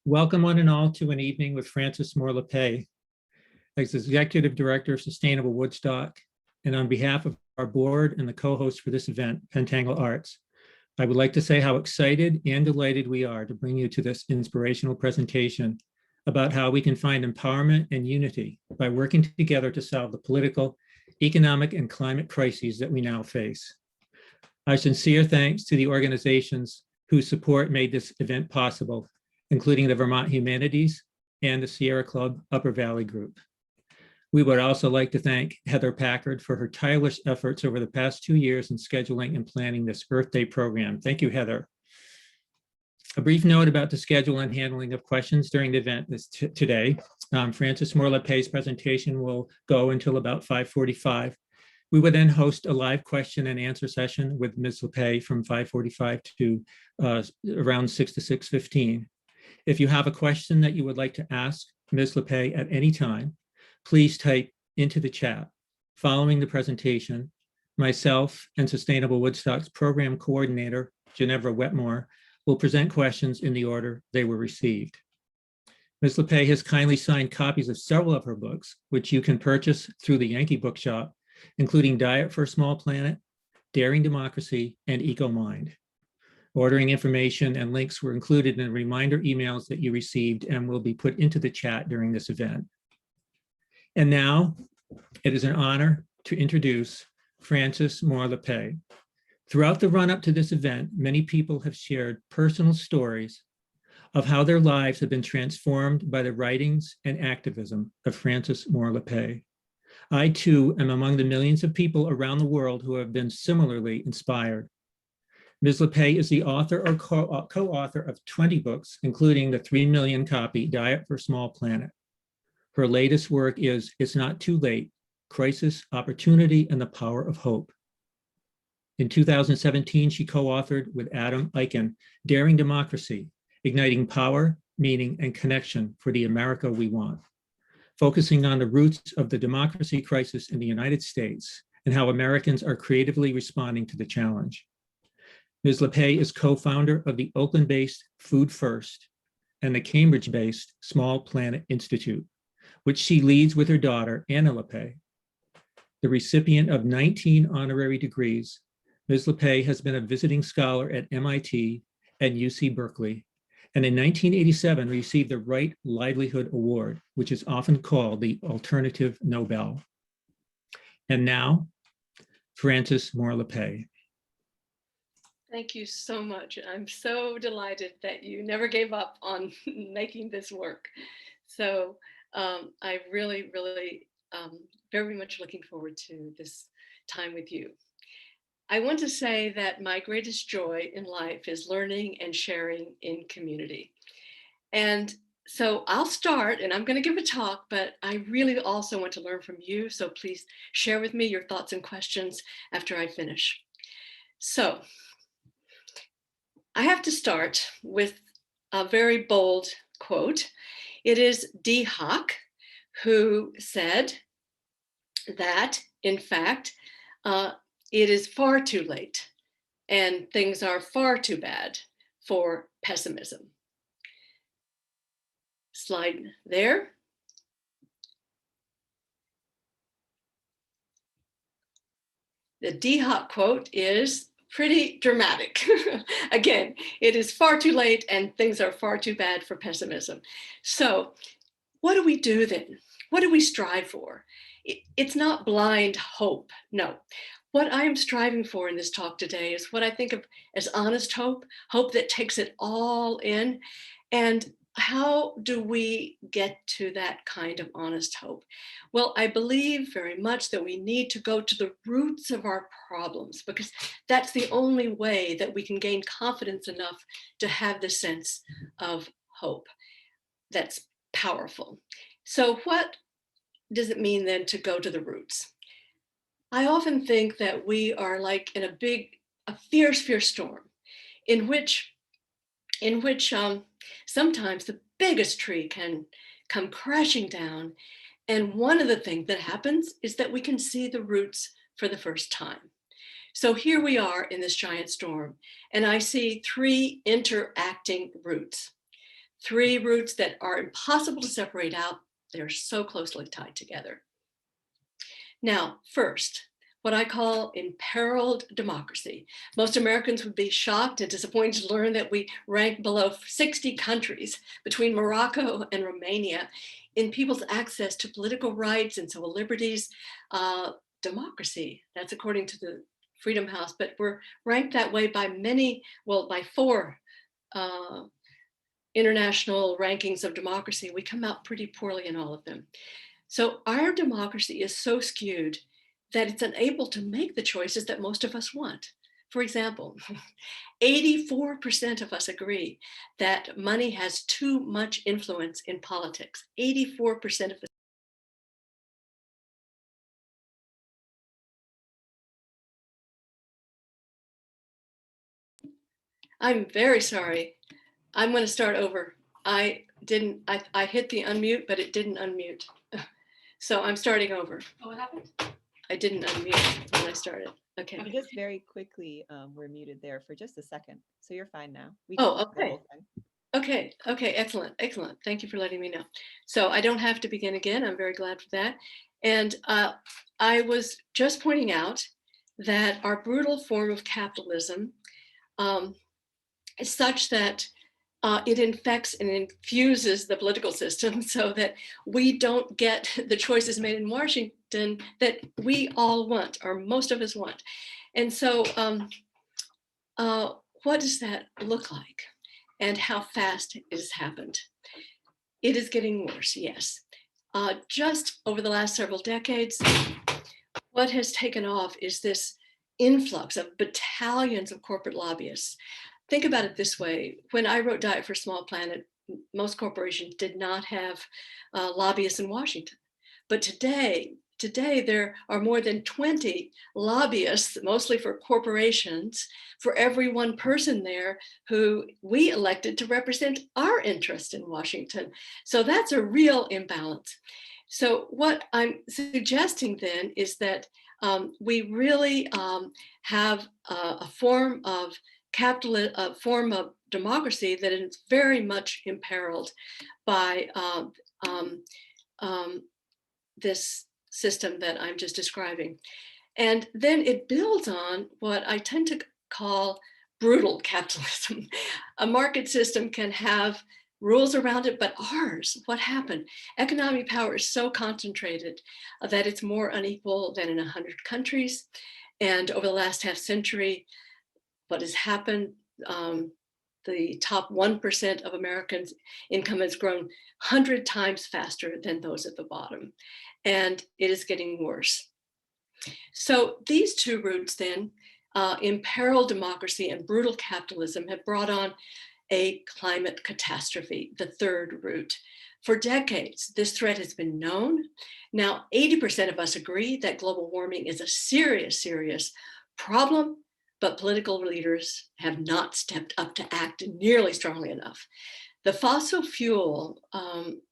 Welcome one and all to an evening with Frances Moore Lappé, as Executive Director of Sustainable Woodstock, and on behalf of our board and the co-host for this event, Pentangle Arts. I would like to say how excited and delighted we are to bring you to this inspirational presentation about how we can find empowerment and unity by working together to solve the political, economic, and climate crises that we now face. Our sincere thanks to the organizations whose support made this event possible, including the Vermont Humanities and the Sierra Club Upper Valley Group. We would also like to thank Heather Packard for her tireless efforts over the past 2 years in scheduling and planning this Earth Day program. Thank you, Heather. A brief note about the schedule and handling of questions during the event is today. Frances Moore Lappé's presentation will go until about 5:45. We would then host a live question and answer session with Ms. Lappé from 5:45 to around 6 to 6:15. If you have a question that you would like to ask Ms. Lappé at any time, please type into the chat. Following the presentation, myself and Sustainable Woodstock's program coordinator, Ginevra Wetmore, will present questions in the order they were received. Ms. Lappé has kindly signed copies of several of her books, which you can purchase through the Yankee Bookshop, including Diet for a Small Planet, Daring Democracy, and Eco Mind. Ordering information and links were included in the reminder emails that you received and will be put into the chat during this event. And now, it is an honor to introduce Frances Moore Lappé. Throughout the run-up to this event, many people have shared personal stories of how their lives have been transformed by the writings and activism of Frances Moore Lappé. I too am among the millions of people around the world who have been similarly inspired. Ms. Lappé is the author or co-author of 20 books, including the 3 million copy Diet for a Small Planet. Her latest work is It's Not Too Late, Crisis, Opportunity, and the Power of Hope. In 2017, she co-authored with Adam Eichen, Daring Democracy, Igniting Power, Meaning, and Connection for the America We Want, focusing on the roots of the democracy crisis in the United States and how Americans are creatively responding to the challenge. Ms. Lappé is co-founder of the Oakland-based Food First and the Cambridge-based Small Planet Institute, which she leads with her daughter, Anna Lappé. The recipient of 19 honorary degrees, Ms. Lappé has been a visiting scholar at MIT and UC Berkeley, and in 1987 received the Right Livelihood Award, which is often called the Alternative Nobel. And now, Frances Moore Lappé. Thank you so much. I'm so delighted that you never gave up on making this work. So I really, very much looking forward to this time with you. I want to say that my greatest joy in life is learning and sharing in community. And so I'll start, and I'm going to give a talk, but I really also want to learn from you. So please share with me your thoughts and questions after I finish. So I have to start with a very bold quote. It is Dee Hock, who said that, in fact, it is far too late and things are far too bad for pessimism. Slide there. The Dee Hock quote is pretty dramatic. Again, it is far too late and things are far too bad for pessimism. So what do we do then? What do we strive for? It's not blind hope, no. What I am striving for in this talk today is what I think of as honest hope, hope that takes it all in. And how do we get to that kind of honest hope? Well, I believe very much that we need to go to the roots of our problems, because that's the only way that we can gain confidence enough to have the sense of hope that's powerful. So what does it mean then to go to the roots? I often think that we are like in a fierce storm in which sometimes the biggest tree can come crashing down. And one of the things that happens is that we can see the roots for the first time. So here we are in this giant storm, and I see 3 interacting roots. Three roots that are impossible to separate out. They're so closely tied together. Now, first, what I call imperiled democracy. Most Americans would be shocked and disappointed to learn that we rank below 60 countries between Morocco and Romania in people's access to political rights and civil liberties, democracy. That's according to the Freedom House, but we're ranked that way by many, well, by four international rankings of democracy. We come out pretty poorly in all of them. So our democracy is so skewed that it's unable to make the choices that most of us want. For example, 84% of us agree that money has too much influence in politics. 84% of us. I'm very sorry. I'm going to start over. I hit the unmute, but it didn't unmute. So I'm starting over. Oh, what happened? I didn't unmute when I started. Okay. Just very quickly, we're muted there for just a second. So you're fine now. Oh, okay. Okay, excellent, excellent. Thank you for letting me know. So I don't have to begin again. I'm very glad for that. And I was just pointing out that our brutal form of capitalism is such that it infects and infuses the political system so that we don't get the choices made in Washington that we all want, or most of us want. And so what does that look like? And how fast it has happened? It is getting worse, yes. Just over the last several decades, what has taken off is this influx of battalions of corporate lobbyists. Think about it this way. When I wrote Diet for a Small Planet, most corporations did not have lobbyists in Washington. But today there are more than 20 lobbyists, mostly for corporations, for every one person there who we elected to represent our interest in Washington. So that's a real imbalance. So what I'm suggesting then is that we really have a form of a form of democracy that is very much imperiled by this system that I'm just describing. And then it builds on what I tend to call brutal capitalism. A market system can have rules around it, but ours, what happened? Economic power is so concentrated that it's more unequal than in 100 countries. And over the last half century, what has happened, the top 1% of Americans' income has grown 100 times faster than those at the bottom. And it is getting worse. So these two roots then, imperiled democracy and brutal capitalism, have brought on a climate catastrophe, the third root. For decades, this threat has been known. Now, 80% of us agree that global warming is a serious, serious problem, but political leaders have not stepped up to act nearly strongly enough. The fossil fuel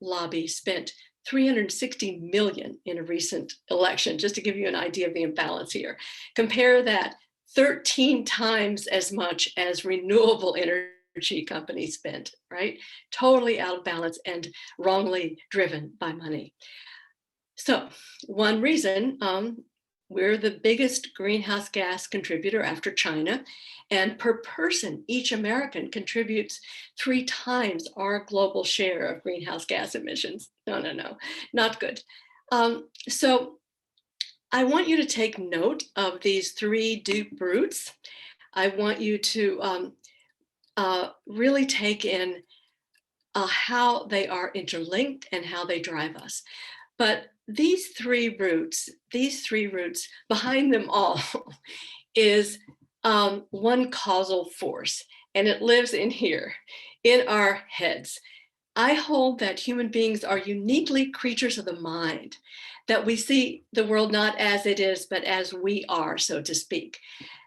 lobby spent $360 million in a recent election, just to give you an idea of the imbalance here. Compare that 13 times as much as renewable energy companies spent, right? Totally out of balance and wrongly driven by money. So one reason, we're the biggest greenhouse gas contributor after China, and per person, each American contributes 3 times our global share of greenhouse gas emissions. No, not good. So I want you to take note of these 3 deep roots. I want you to really take in how they are interlinked and how they drive us. But these three roots, behind them all is one causal force, and it lives in here, in our heads. I hold that human beings are uniquely creatures of the mind, that we see the world not as it is, but as we are, so to speak.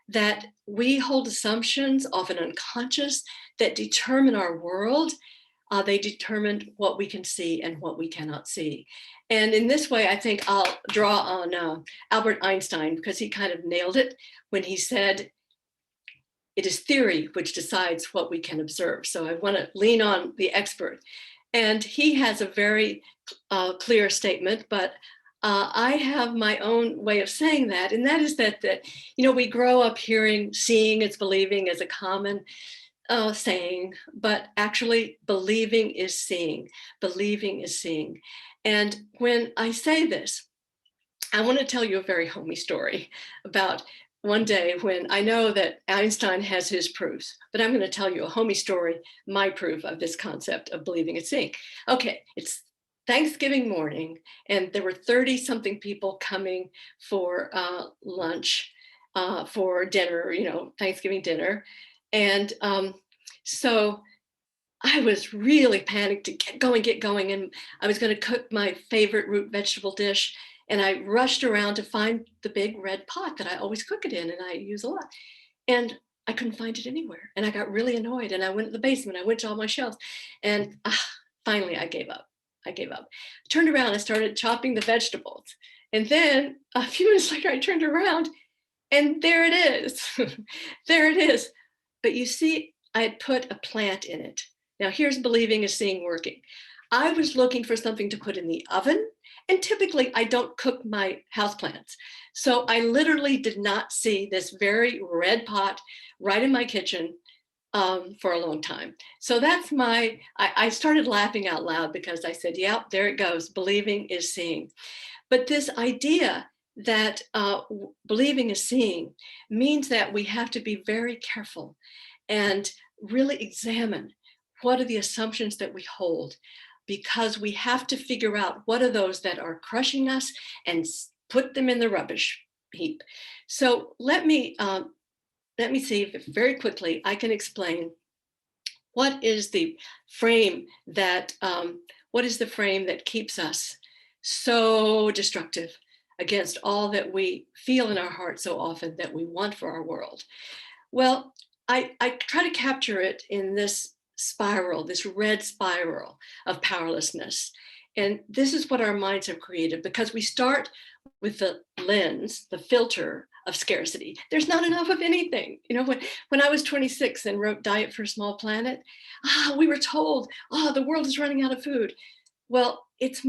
That we hold assumptions, often unconscious, that determine our world. They determine what we can see and what we cannot see. And in this way, I think I'll draw on Albert Einstein, because he kind of nailed it when he said, it is theory which decides what we can observe. So I want to lean on the expert. And he has a very clear statement, but I have my own way of saying that. And that is that we grow up hearing seeing is believing as a common saying, but actually believing is seeing. Believing is seeing. And when I say this, I want to tell you a very homey story about one day when I know that Einstein has his proofs, but I'm going to tell you a homey story, my proof of this concept of believing and seeing. Okay, it's Thanksgiving morning, and there were 30 something people coming for lunch, for dinner, Thanksgiving dinner. And so I was really panicked to get going. And I was going to cook my favorite root vegetable dish. And I rushed around to find the big red pot that I always cook it in and I use a lot. And I couldn't find it anywhere. And I got really annoyed. And I went to the basement. I went to all my shelves. And finally, I gave up. I turned around. I started chopping the vegetables. And then a few minutes later, I turned around and there it is. There it is. But you see, I had put a plant in it. Now here's believing is seeing working. I was looking for something to put in the oven, and typically I don't cook my houseplants. So I literally did not see this very red pot right in my kitchen for a long time. So that's I started laughing out loud because I said, yeah, there it goes. Believing is seeing. But this idea that believing is seeing means that we have to be very careful and really examine what are the assumptions that we hold, because we have to figure out what are those that are crushing us and put them in the rubbish heap. So let me see if very quickly I can explain what is the frame that keeps us so destructive against all that we feel in our heart so often that we want for our world. Well, I try to capture it in this spiral, this red spiral of powerlessness. And this is what our minds have created, because we start with the lens, the filter of scarcity. There's not enough of anything. When I was 26 and wrote Diet for a Small Planet, we were told, the world is running out of food. Well, it's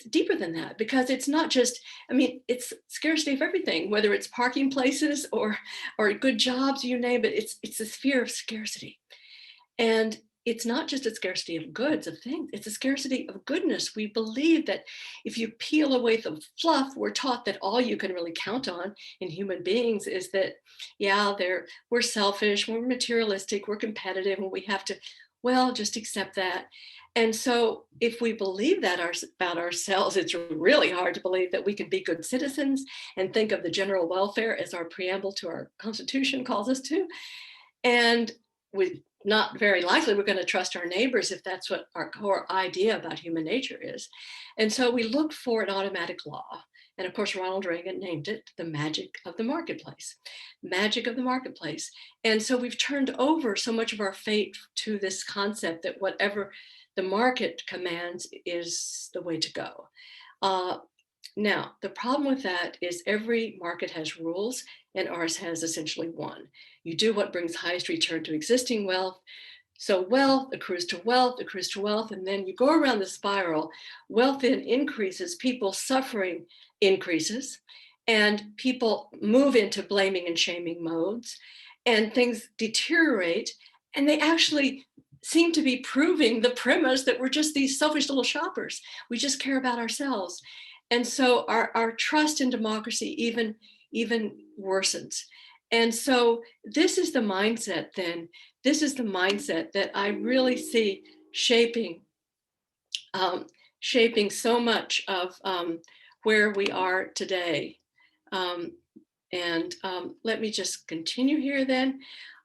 deeper than that, because it's not just, it's scarcity of everything, whether it's parking places or good jobs, you name it, it's this fear of scarcity. And it's not just a scarcity of goods, of things, it's a scarcity of goodness. We believe that if you peel away the fluff, we're taught that all you can really count on in human beings is that, we're selfish, we're materialistic, we're competitive, and we have to, just accept that. And so if we believe that about ourselves, it's really hard to believe that we can be good citizens and think of the general welfare as our preamble to our Constitution calls us to. And we not very likely we're going to trust our neighbors if that's what our core idea about human nature is. And so we look for an automatic law. And of course, Ronald Reagan named it the magic of the marketplace. Magic of the marketplace. And so we've turned over so much of our fate to this concept that whatever the market commands is the way to go. Now, the problem with that is every market has rules, and ours has essentially one. You do what brings highest return to existing wealth. So wealth accrues to wealth, and then you go around the spiral. Wealth then increases, people's suffering increases, and people move into blaming and shaming modes, and things deteriorate, and they actually seem to be proving the premise that we're just these selfish little shoppers. We just care about ourselves. And so our trust in democracy even worsens. And so this is the mindset then. This is the mindset that I really see shaping so much of where we are today. Let me just continue here then.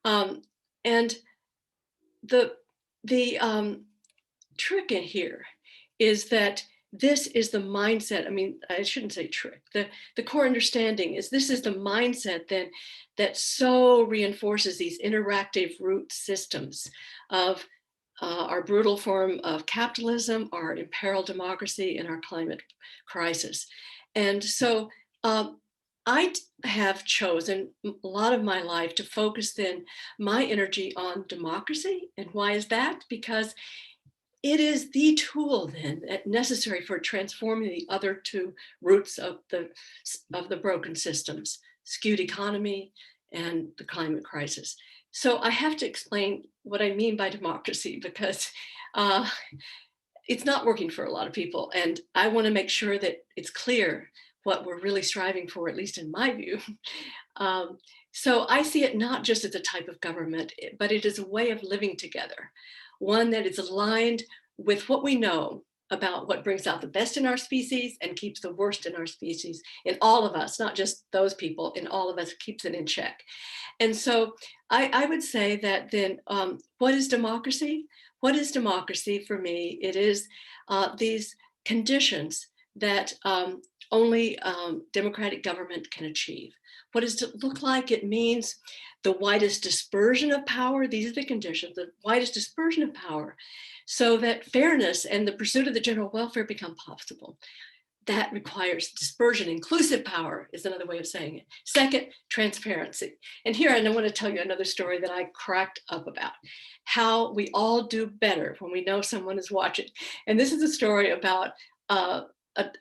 And the trick in here is that this is the mindset. I shouldn't say trick. The core understanding is this is the mindset then that so reinforces these interactive root systems of our brutal form of capitalism, our imperiled democracy, and our climate crisis. And so I have chosen a lot of my life to focus then my energy on democracy. And why is that? Because it is the tool then necessary for transforming the other two roots of the broken systems, skewed economy and the climate crisis. So I have to explain what I mean by democracy, because it's not working for a lot of people. And I want to make sure that it's clear what we're really striving for, at least in my view. So I see it not just as a type of government, but it is a way of living together, one that is aligned with what we know about what brings out the best in our species and keeps the worst in our species, in all of us, not just those people, in all of us, keeps it in check. And so I would say that then, what is democracy? What is democracy for me? It is these conditions that only democratic government can achieve. What does it look like? It means the widest dispersion of power. These are the conditions, the widest dispersion of power, so that fairness and the pursuit of the general welfare become possible. That requires dispersion. Inclusive power is another way of saying it. Second, transparency. And here I want to tell you another story that I cracked up about, how we all do better when we know someone is watching. And this is a story about an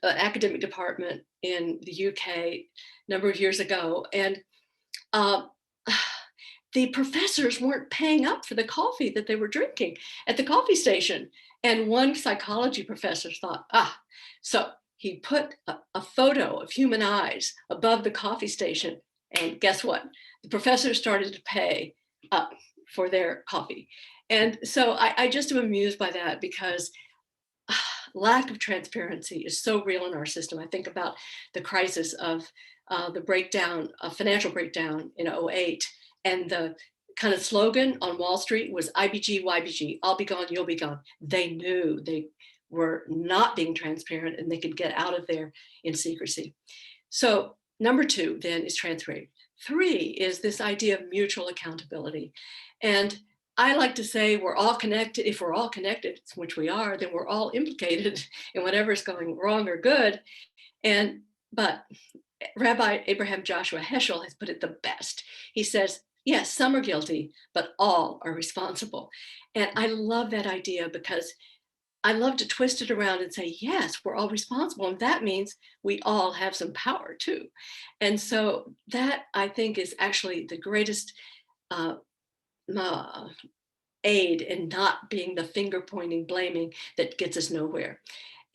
academic department in the UK a number of years ago. And the professors weren't paying up for the coffee that they were drinking at the coffee station. And one psychology professor thought, so he put a photo of human eyes above the coffee station. And guess what? The professors started to pay up for their coffee. And so I just am amused by that, because lack of transparency is so real in our system. I think about the crisis of the breakdown, financial breakdown in 2008. And the kind of slogan on Wall Street was IBG, YBG, I'll be gone, you'll be gone. They knew they were not being transparent and they could get out of there in secrecy. So number two then is transparency. Three is this idea of mutual accountability. And I like to say we're all connected. If we're all connected, which we are, then we're all implicated in whatever's going wrong or good. But Rabbi Abraham Joshua Heschel has put it the best. He says, yes, some are guilty, but all are responsible. And I love that idea, because I love to twist it around and say, yes, we're all responsible. And that means we all have some power too. And so that, I think, is actually the greatest aid in not being the finger pointing, blaming that gets us nowhere.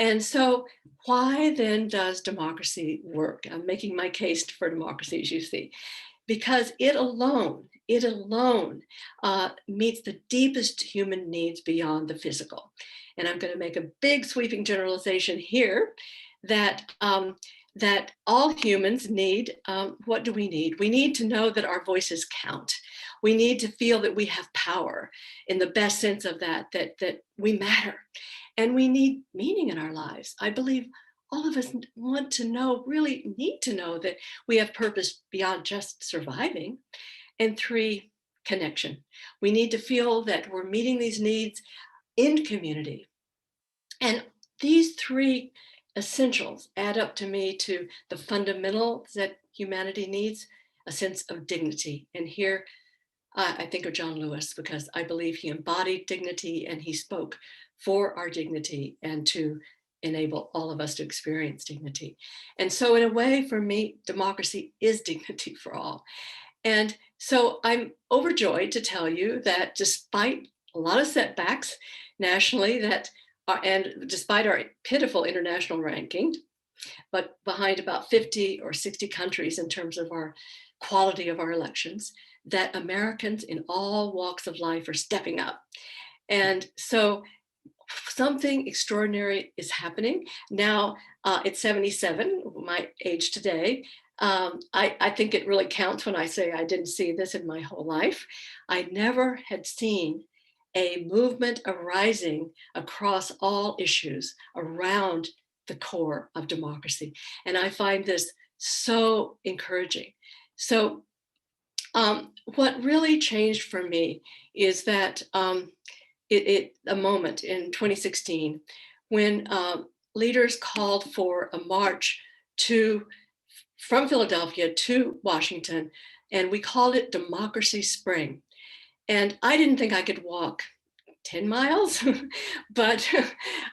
And so why then does democracy work? I'm making my case for democracy, as you see, because it alone meets the deepest human needs beyond the physical. And I'm going to make a big sweeping generalization here that that all humans need, what do we need? We need to know that our voices count. We need to feel that we have power in the best sense of that we matter. And we need meaning in our lives. I believe all of us want to know, really need to know, that we have purpose beyond just surviving. And three, connection. We need to feel that we're meeting these needs in community. And these three essentials add up to me to the fundamentals that humanity needs: a sense of dignity. And here I think of John Lewis, because I believe he embodied dignity and he spoke for our dignity and to enable all of us to experience dignity. And so in a way, for me, democracy is dignity for all. And so I'm overjoyed to tell you that despite a lot of setbacks nationally, and despite our pitiful international ranking, but behind about 50 or 60 countries in terms of our quality of our elections, that Americans in all walks of life are stepping up. And so something extraordinary is happening. Now, at 77, my age today, I think it really counts when I say I didn't see this in my whole life. I never had seen a movement arising across all issues around the core of democracy. And I find this so encouraging. So what really changed for me is that a moment in 2016 when leaders called for a march to from Philadelphia to Washington, and we called it Democracy Spring. And I didn't think I could walk 10 miles, but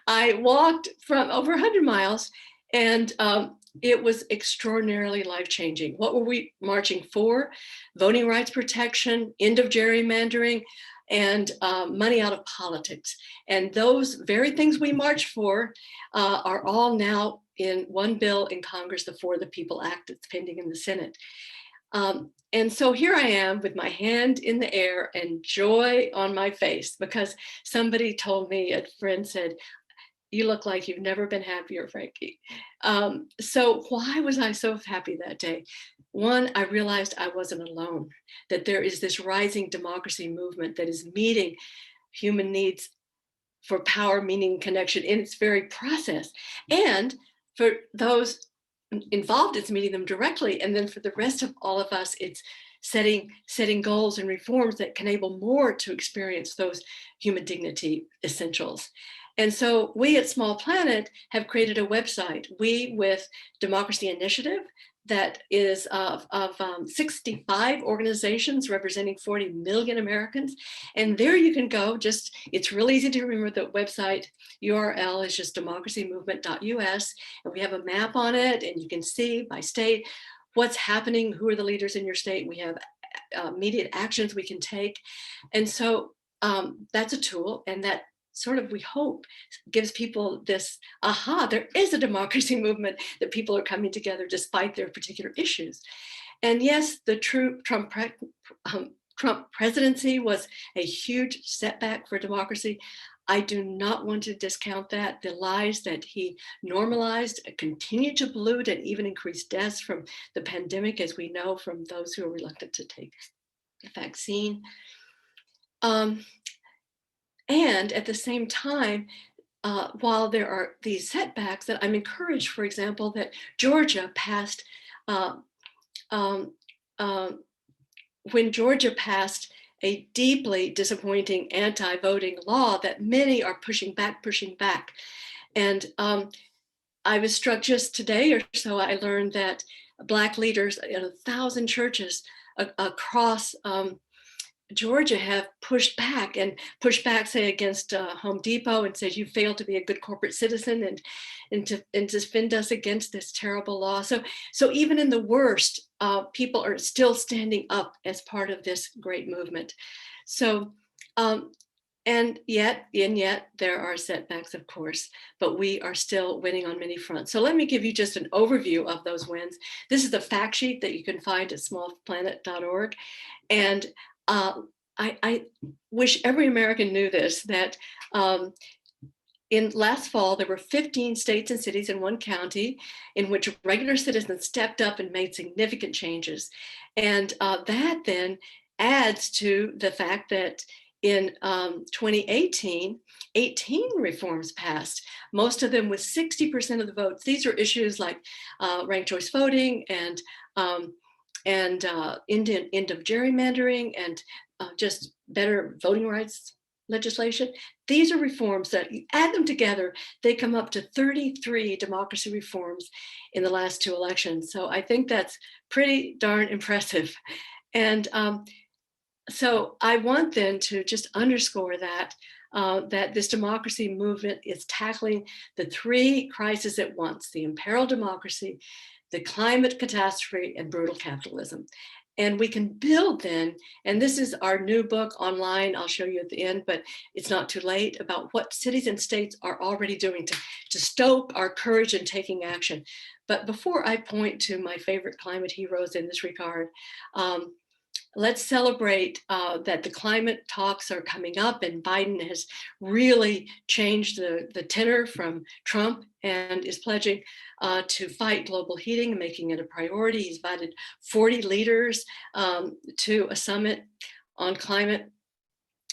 I walked from over 100 miles, and it was extraordinarily life-changing. What were we marching for? Voting rights protection, end of gerrymandering, and money out of politics. And those very things we marched for are all now in one bill in Congress, the For the People Act that's pending in the Senate. And so here I am with my hand in the air and joy on my face, because somebody told me, a friend said, "You look like you've never been happier, Frankie." So why was I so happy that day? One, I realized I wasn't alone, that there is this rising democracy movement that is meeting human needs for power, meaning, connection in its very process. And for those involved, it's meeting them directly. And then for the rest of all of us, it's setting goals and reforms that can enable more to experience those human dignity essentials. And so we at Small Planet have created a website, we with Democracy Initiative, that is of 65 organizations representing 40 million Americans. And there you can go, it's really easy to remember. The website URL is just democracymovement.us. And we have a map on it, and you can see by state what's happening, who are the leaders in your state. We have immediate actions we can take. And so that's a tool, and that sort of, we hope, gives people this, aha, there is a democracy movement, that people are coming together despite their particular issues. And yes, the Trump presidency was a huge setback for democracy. I do not want to discount that. The lies that he normalized continue to pollute and even increase deaths from the pandemic, as we know from those who are reluctant to take the vaccine. And at the same time, while there are these setbacks, that I'm encouraged, for example, that Georgia passed, when Georgia passed a deeply disappointing anti-voting law that many are pushing back. And I was struck just today or so, I learned that Black leaders in 1,000 churches across Georgia have pushed back, say, against Home Depot, and says, you failed to be a good corporate citizen, and to defend us against this terrible law. So even in the worst, people are still standing up as part of this great movement. So, and yet there are setbacks, of course, but we are still winning on many fronts. So let me give you just an overview of those wins. This is the fact sheet that you can find at smallplanet.org. And I wish every American knew this, that in last fall, there were 15 states and cities in one county in which regular citizens stepped up and made significant changes. And that then adds to the fact that in 2018, 18 reforms passed, most of them with 60% of the votes. These are issues like ranked choice voting and end of gerrymandering, and just better voting rights legislation. These are reforms that, you add them together, they come up to 33 democracy reforms in the last 2 elections. So I think that's pretty darn impressive. And so I want then to just underscore that, that this democracy movement is tackling the 3 crises at once: the imperiled democracy, the climate catastrophe, and brutal capitalism. And we can build then, and this is our new book online, I'll show you at the end, but it's not too late, about what cities and states are already doing to stoke our courage in taking action. But before I point to my favorite climate heroes in this regard, let's celebrate that the climate talks are coming up, and Biden has really changed the tenor from Trump and is pledging to fight global heating and making it a priority. He's invited 40 leaders to a summit on climate,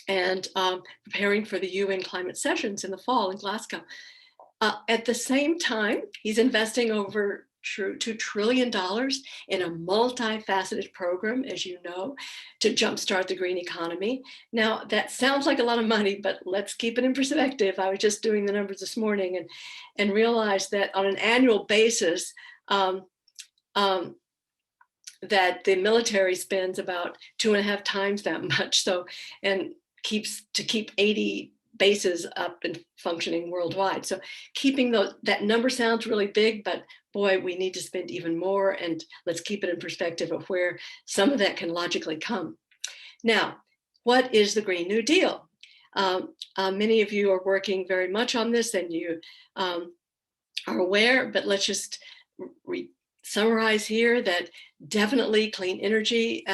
and preparing for the UN climate sessions in the fall in Glasgow. At the same time, he's investing over $2 trillion in a multifaceted program, as you know, to jumpstart the green economy. Now, that sounds like a lot of money, but let's keep it in perspective. I was just doing the numbers this morning and realized that on an annual basis, that the military spends about 2.5 times that much. So, and keep 80 bases up and functioning worldwide. So keeping that number sounds really big, but boy, we need to spend even more, and let's keep it in perspective of where some of that can logically come. Now, what is the Green New Deal? Many of you are working very much on this, and you are aware, but let's just summarize here that definitely clean energy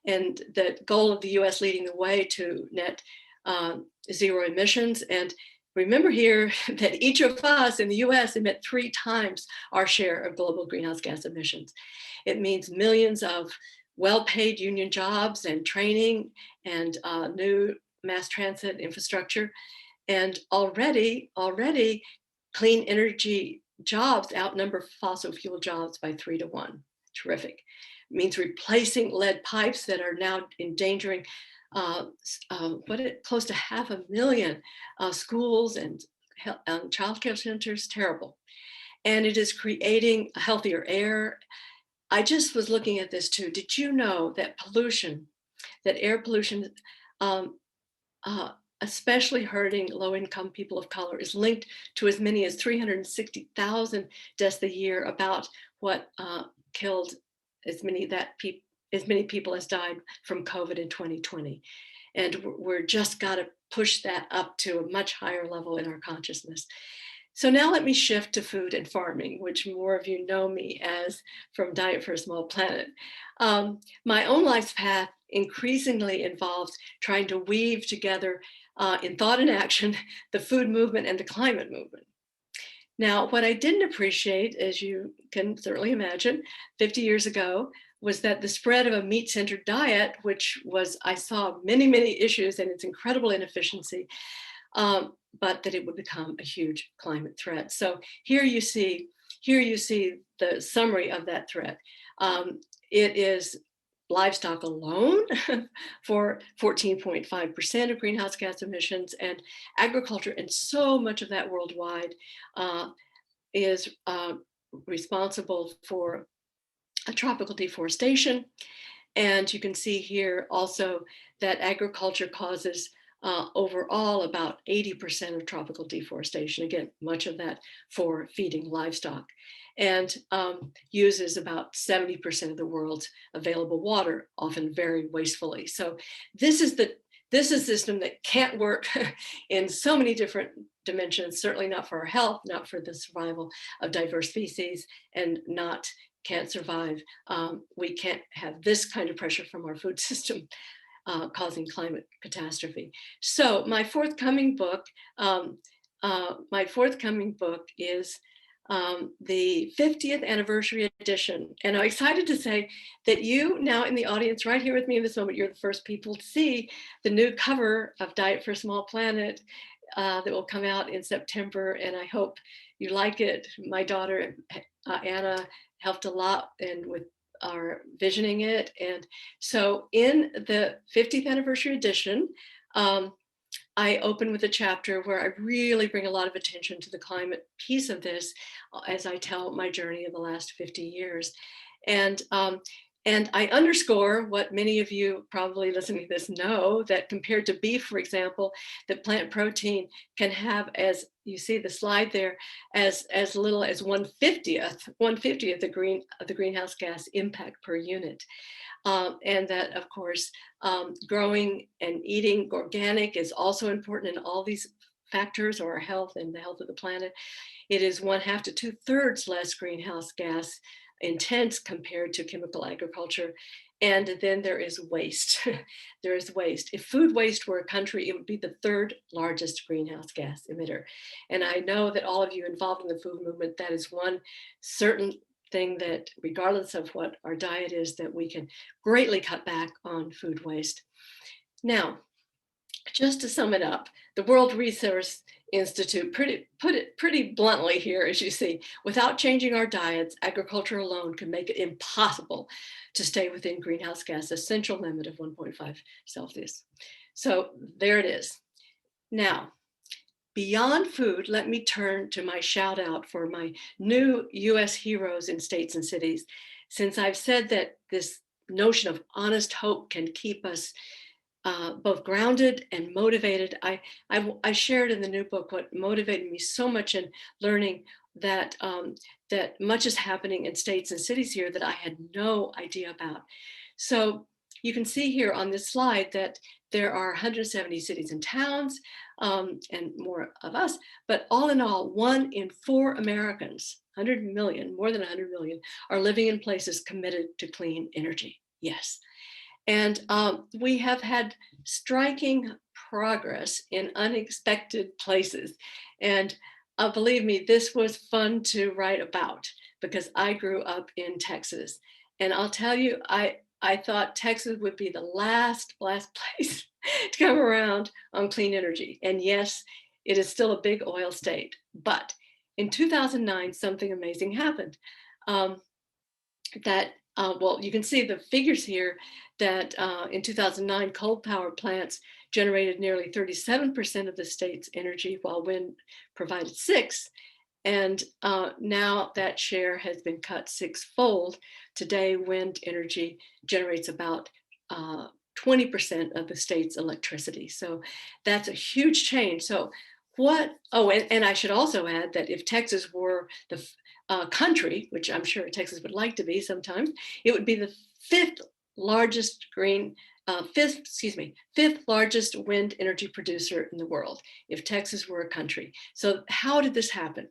and the goal of the US leading the way to net zero emissions. And remember here that each of us in the US emit 3 times our share of global greenhouse gas emissions. It means millions of well-paid union jobs and training and new mass transit infrastructure. And already clean energy jobs outnumber fossil fuel jobs by 3 to 1. Terrific. It means replacing lead pipes that are now endangering close to 500,000 schools and childcare centers. Terrible. And it is creating a healthier air. I just was looking at this too. Did you know that air pollution, especially hurting low-income people of color, is linked to as many as 360,000 deaths a year, about what killed as many people as died from COVID in 2020. And we're just got to push that up to a much higher level in our consciousness. So now let me shift to food and farming, which more of you know me as from Diet for a Small Planet. My own life's path increasingly involves trying to weave together in thought and action the food movement and the climate movement. Now, what I didn't appreciate, as you can certainly imagine, 50 years ago, was that the spread of a meat-centered diet, I saw many, many issues and its incredible inefficiency, but that it would become a huge climate threat. So here you see the summary of that threat. It is livestock alone for 14.5% of greenhouse gas emissions, and agriculture, and so much of that worldwide is responsible for a tropical deforestation. And you can see here also that agriculture causes overall about 80% of tropical deforestation. Again, much of that for feeding livestock, and uses about 70% of the world's available water, often very wastefully. So this is a system that can't work in so many different dimensions, certainly not for our health, not for the survival of diverse species, and can't survive. We can't have this kind of pressure from our food system causing climate catastrophe. So my forthcoming book is the 50th anniversary edition. And I'm excited to say that you now in the audience right here with me in this moment, you're the first people to see the new cover of Diet for a Small Planet that will come out in September. And I hope you like it. My daughter, Anna, helped a lot and with our visioning it. And so in the 50th anniversary edition, I open with a chapter where I really bring a lot of attention to the climate piece of this as I tell my journey in the last 50 years. And I underscore what many of you probably listening to this know, that compared to beef, for example, that plant protein can have, as you see the slide there, as little as 1/50th of the greenhouse gas impact per unit. And that, of course, growing and eating organic is also important in all these factors, or our health and the health of the planet. It is 1/2 to 2/3 less greenhouse gas intense compared to chemical agriculture. And then there is waste. There is waste. If food waste were a country, it would be the 3rd largest greenhouse gas emitter. And I know that all of you involved in the food movement, that is one certain thing that, regardless of what our diet is, that we can greatly cut back on food waste. Now, just to sum it up, the World Resource Institute put it pretty bluntly here, as you see: without changing our diets, agriculture alone can make it impossible to stay within greenhouse gas essential limit of 1.5 Celsius. So there it is. Now, beyond food, let me turn to my shout out for my new US heroes in states and cities. since I've said that this notion of honest hope can keep us both grounded and motivated, I shared in the new book what motivated me so much in learning that that much is happening in states and cities here that I had no idea about. So you can see here on this slide that there are 170 cities and towns, and more of us, but all in all, 1 in 4 Americans, 100 million, more than 100 million, are living in places committed to clean energy. Yes. And we have had striking progress in unexpected places. And believe me, this was fun to write about because I grew up in Texas. And I'll tell you, I thought Texas would be the last place to come around on clean energy. And yes, it is still a big oil state. But in 2009, something amazing happened. Well, you can see the figures here that in 2009, coal power plants generated nearly 37% of the state's energy, while wind provided 6%. And now that share has been cut 6-fold. Today, wind energy generates about 20% of the state's electricity. So that's a huge change. So and I should also add that if Texas were the country, which I'm sure Texas would like to be sometimes, it would be the fifth largest wind energy producer in the world if Texas were a country. So how did this happen?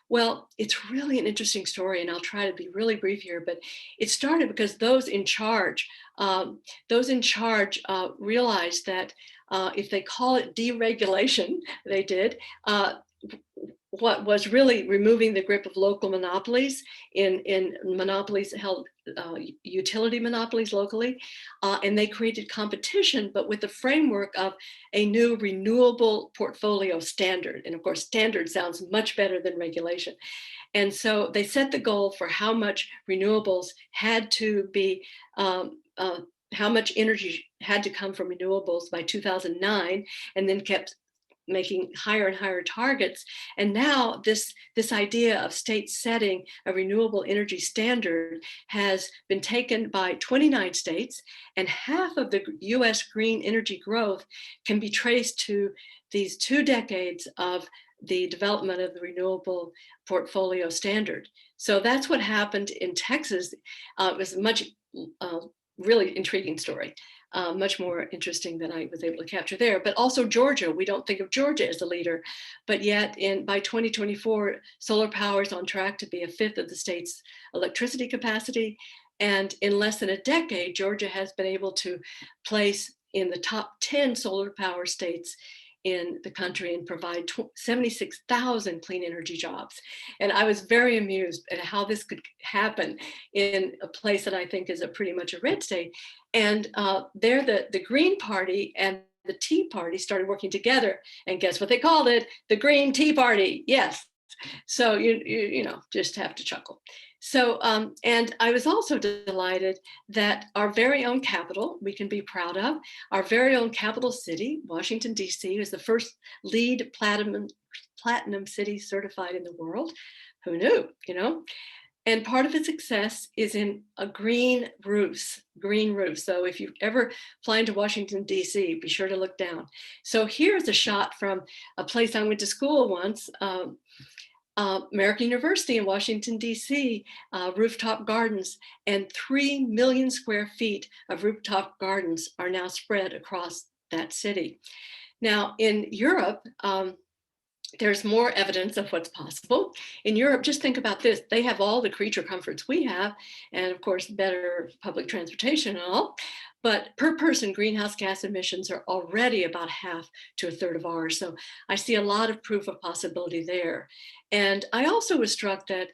Well, it's really an interesting story, and I'll try to be really brief here, but it started because those in charge realized that if they call it deregulation, they did, what was really removing the grip of local monopolies in monopolies held utility monopolies locally, and they created competition, but with the framework of a new renewable portfolio standard. And of course, standard sounds much better than regulation. And so they set the goal for how much renewables had to be, how much energy had to come from renewables by 2009, and then kept making higher and higher targets. And now this idea of states setting a renewable energy standard has been taken by 29 states, and half of the US green energy growth can be traced to these 2 decades of the development of the renewable portfolio standard. So that's what happened in Texas. It was a much really intriguing story. Much more interesting than I was able to capture there. But also Georgia, we don't think of Georgia as a leader, but yet by 2024, solar power is on track to be 1/5 of the state's electricity capacity. And in less than a decade, Georgia has been able to place in the top 10 solar power states in the country and provide 76,000 clean energy jobs. And I was very amused at how this could happen in a place that I think is pretty much a red state. And there the Green Party and the Tea Party started working together. And guess what they called it? The Green Tea Party. Yes. So you know, just have to chuckle. So, and I was also delighted that our very own capital, we can be proud of, our very own capital city, Washington, D.C., was the first LEED platinum city certified in the world. Who knew, you know? And part of its success is in a green roofs. So if you ever fly into Washington, D.C., be sure to look down. So here's a shot from a place I went to school once, American University in Washington, D.C., rooftop gardens, and 3 million square feet of rooftop gardens are now spread across that city. Now in Europe, there's more evidence of what's possible. In Europe, just think about this. They have all the creature comforts we have, and of course, better public transportation and all. But per person, greenhouse gas emissions are already about 1/2 to 1/3 of ours. So I see a lot of proof of possibility there. And I also was struck that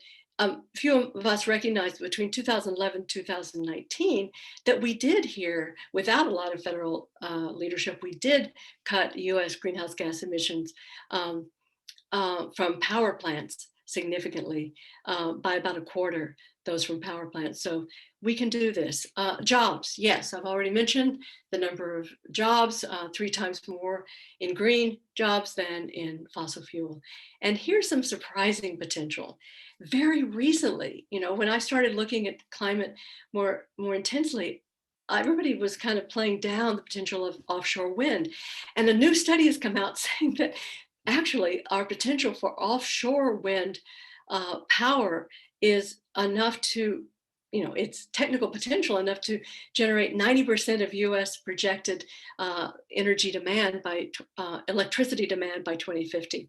few of us recognized between 2011 and 2019 that we did here, without a lot of federal leadership, we did cut US greenhouse gas emissions from power plants significantly by about 1/4. those from power plants. So we can do this. Jobs, yes, I've already mentioned the number of jobs, 3 times more in green jobs than in fossil fuel. And here's some surprising potential. Very recently, when I started looking at climate more intensely, everybody was kind of playing down the potential of offshore wind. And a new study has come out saying that actually our potential for offshore wind power is enough to, its technical potential enough to generate 90% of US projected energy demand by electricity demand by 2050.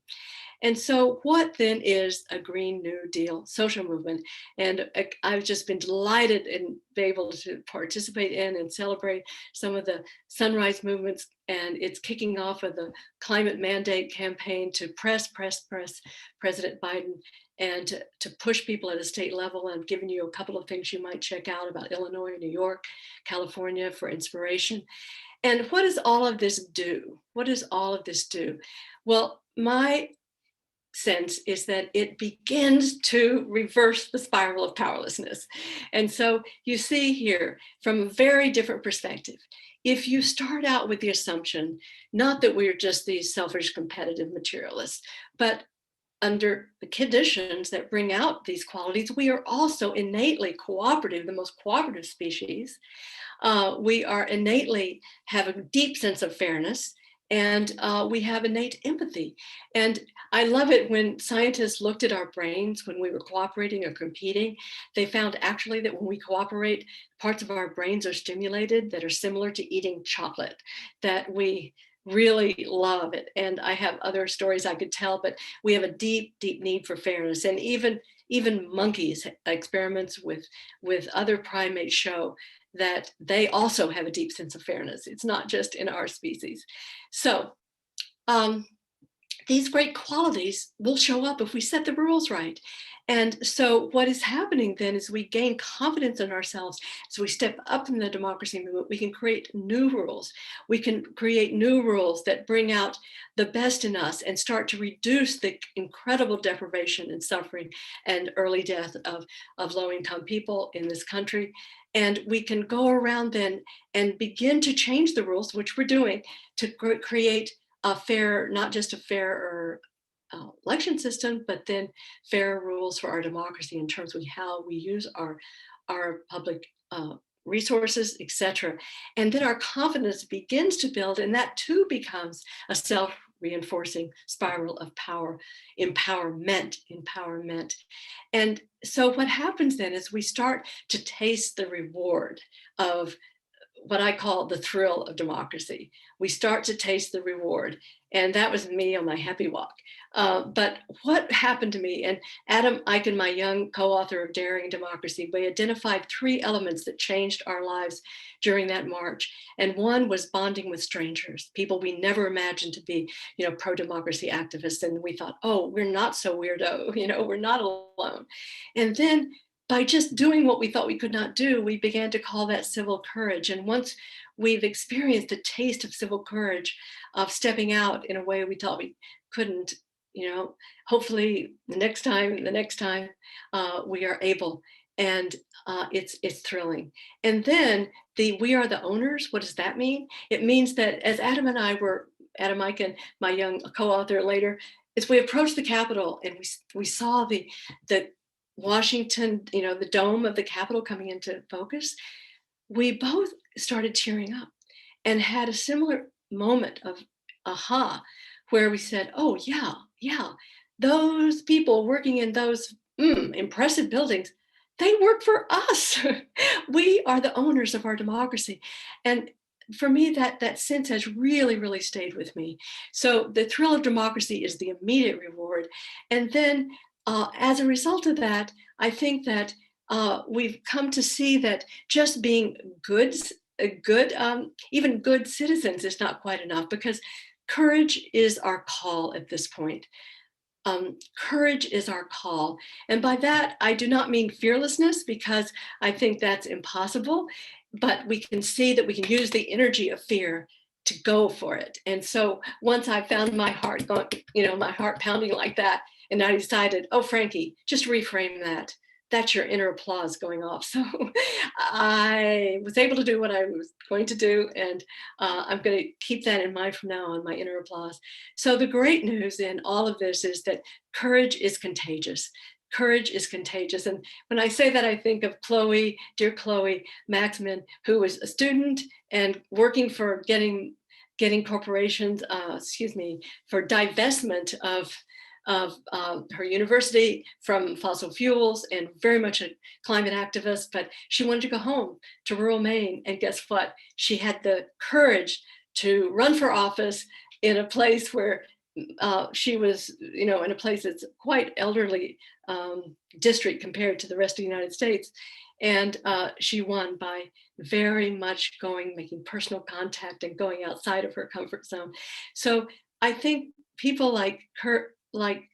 And so what then is a Green New Deal social movement? And I've just been delighted in being able to participate in and celebrate some of the sunrise movements. And it's kicking off of the climate mandate campaign to press President Biden and to push people at a state level. I'm giving you a couple of things you might check out about Illinois, New York, California for inspiration. And what does all of this do? What does all of this do? Well, my sense is that it begins to reverse the spiral of powerlessness. And so you see here from a very different perspective, if you start out with the assumption, not that we're just these selfish competitive materialists, but under the conditions that bring out these qualities, we are also innately cooperative, the most cooperative species. We are innately have a deep sense of fairness, and we have innate empathy. And I love it when scientists looked at our brains when we were cooperating or competing. They found actually that when we cooperate, parts of our brains are stimulated that are similar to eating chocolate, that we really love it. And I have other stories I could tell, but we have a deep, deep need for fairness. And even monkeys, experiments with other primates show that they also have a deep sense of fairness. It's not just in our species. So these great qualities will show up if we set the rules right. And so what is happening then is we gain confidence in ourselves. So we step up in the democracy movement, we can create new rules. We can create new rules that bring out the best in us and start to reduce the incredible deprivation and suffering and early death of low-income people in this country. And we can go around then and begin to change the rules, which we're doing, to create a fair, not just a fairer election system, but then fair rules for our democracy in terms of how we use our public resources, etc. And then our confidence begins to build, and that too becomes a self-reinforcing spiral of power, empowerment. And so what happens then is we start to taste the reward of what I call the thrill of democracy. We start to taste the reward. And that was me on my happy walk. But what happened to me, and Adam Eichen, my young co-author of Daring Democracy, we identified 3 elements that changed our lives during that march. And one was bonding with strangers, people we never imagined to be, pro-democracy activists. And we thought, oh, we're not so weirdo, we're not alone. And then by just doing what we thought we could not do, we began to call that civil courage. And once we've experienced the taste of civil courage, of stepping out in a way we thought we couldn't, hopefully the next time, we are able. And it's thrilling. And then we are the owners. What does that mean? It means that as Adam Eichen, my young co-author later, is we approached the Capitol and we saw the Washington, the dome of the Capitol coming into focus, we both started tearing up and had a similar moment of aha, where we said, oh yeah, those people working in those impressive buildings, they work for us. We are the owners of our democracy. And for me, that sense has really, really stayed with me. So the thrill of democracy is the immediate reward. And then as a result of that, I think that we've come to see that just being even good citizens is not quite enough, because courage is our call at this point. Courage is our call. And by that, I do not mean fearlessness, because I think that's impossible, but we can see that we can use the energy of fear to go for it. And so once I found my heart going, my heart pounding like that, and I decided, oh, Frankie, just reframe that. that's your inner applause going off. So I was able to do what I was going to do, and I'm going to keep that in mind from now on, my inner applause. So the great news in all of this is that courage is contagious. Courage is contagious. And when I say that, I think of Chloe, dear Chloe Maxman, who was a student and working for getting corporations, for divestment of her university from fossil fuels, and very much a climate activist, but she wanted to go home to rural Maine. And guess what? She had the courage to run for office in a place where she was, in a place that's quite elderly district compared to the rest of the United States. And she won by very much making personal contact and going outside of her comfort zone. So I think people like her, like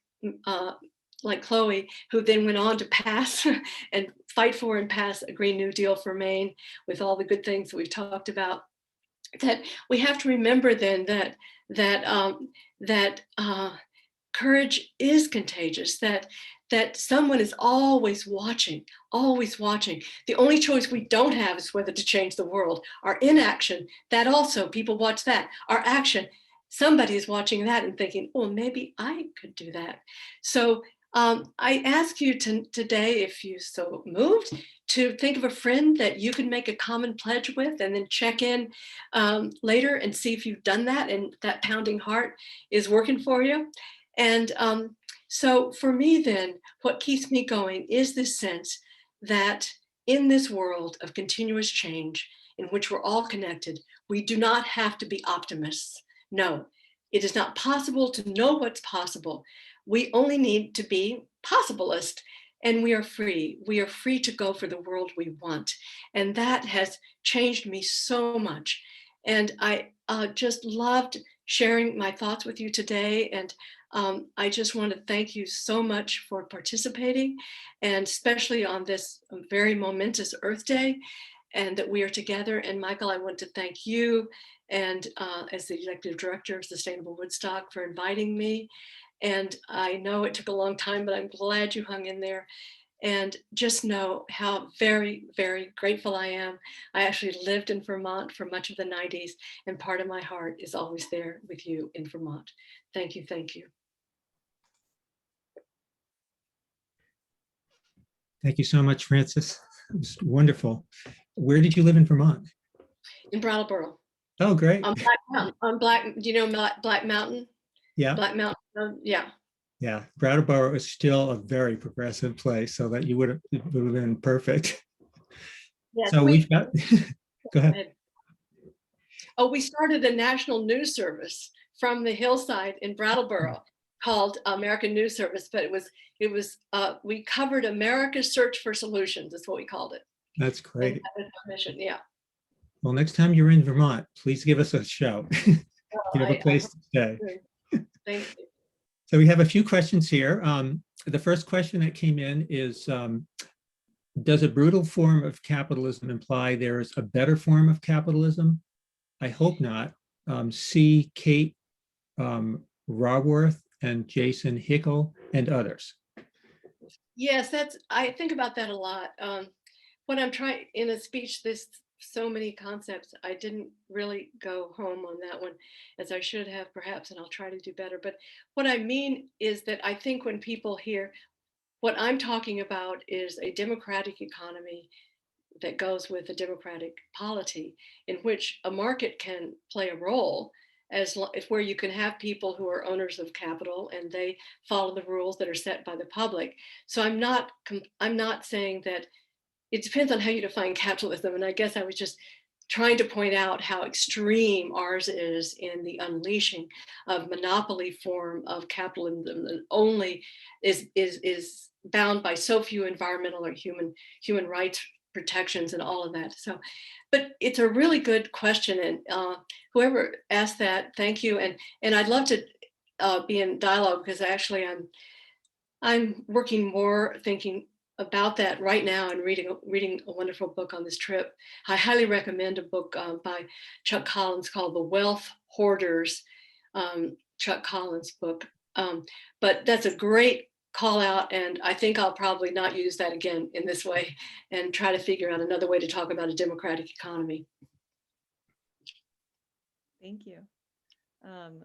Chloe, who then went on to pass and fight for and pass a Green New Deal for Maine with all the good things that we've talked about, that we have to remember then that courage is contagious, that someone is always watching, always watching. The only choice we don't have is whether to change the world. Our inaction, that also, people watch that. Our action, somebody is watching that and thinking, oh, maybe I could do that. So I ask you today, if you so moved, to think of a friend that you can make a common pledge with, and then check in later and see if you've done that and that pounding heart is working for you. And so for me then, what keeps me going is this sense that in this world of continuous change in which we're all connected, we do not have to be optimists. No, it is not possible to know what's possible. We only need to be possibilist, and we are free. We are free to go for the world we want. And that has changed me so much. And I just loved sharing my thoughts with you today. And I just want to thank you so much for participating, and especially on this very momentous Earth Day, and that we are together. And Michael, I want to thank you, and as the Executive Director of Sustainable Woodstock, for inviting me. And I know it took a long time, but I'm glad you hung in there. And just know how very, very grateful I am. I actually lived in Vermont for much of the 90s, and part of my heart is always there with you in Vermont. Thank you, thank you. Thank you so much, Frances. It was wonderful. Where did you live in Vermont? In Brattleboro. Oh, great. On Black Mountain. On Black, do you know Black Mountain? Yeah. Black Mountain, yeah. Yeah, Brattleboro is still a very progressive place, so that it would have been perfect. Yes, So we've got, go ahead. Oh, we started a national news service from the hillside in Brattleboro called American News Service, but we covered America's search for solutions, is what we called it. That's great. Mission, yeah. Well, next time you're in Vermont, please give us a shout. You have a place to stay. Thank you. So we have a few questions here. The first question that came in is, does a brutal form of capitalism imply there is a better form of capitalism? I hope not. See Kate Raworth and Jason Hickel and others. Yes, I think about that a lot. What I'm trying, in a speech, so many concepts, I didn't really go home on that one as I should have perhaps, and I'll try to do better. But what I mean is that I think when people hear, what I'm talking about is a democratic economy that goes with a democratic polity, in which a market can play a role, where you can have people who are owners of capital and they follow the rules that are set by the public. So I'm not saying that. It depends on how you define capitalism. And I guess I was just trying to point out how extreme ours is in the unleashing of monopoly form of capitalism that only is bound by so few environmental or human rights protections and all of that. So, but it's a really good question. And whoever asked that, thank you. And I'd love to be in dialogue, because actually I'm working more, thinking about that right now, and reading a wonderful book on this trip. I highly recommend a book by Chuck Collins called The Wealth Hoarders, Chuck Collins book. But that's a great call out, and I think I'll probably not use that again in this way and try to figure out another way to talk about a democratic economy. Thank you. I'm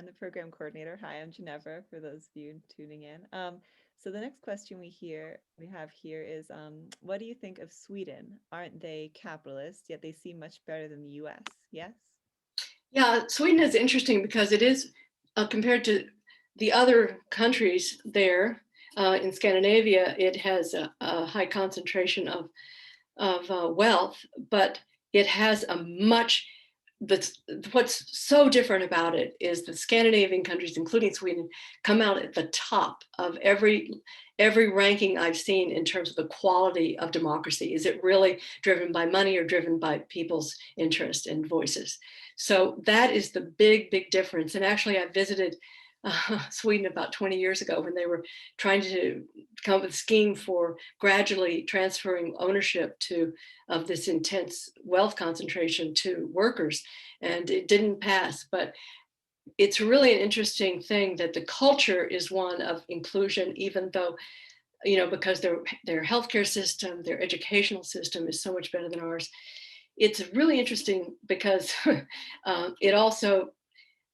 the program coordinator. Hi, I'm Ginevra, for those of you tuning in. So the next question we have here is, what do you think of Sweden? Aren't they capitalist, yet they seem much better than the US? Yes? Yeah, Sweden is interesting because it is, compared to the other countries there in Scandinavia, it has a high concentration of wealth, but it has a much, what's so different about it is the Scandinavian countries, including Sweden, come out at the top of every ranking I've seen in terms of the quality of democracy. Is it really driven by money or driven by people's interest and voices? So that is the big, big difference. And actually, I visited Sweden about 20 years ago when they were trying to come up with a scheme for gradually transferring ownership of this intense wealth concentration to workers, and it didn't pass. But it's really an interesting thing that the culture is one of inclusion, even though, because their healthcare system, their educational system is so much better than ours. It's really interesting because it also,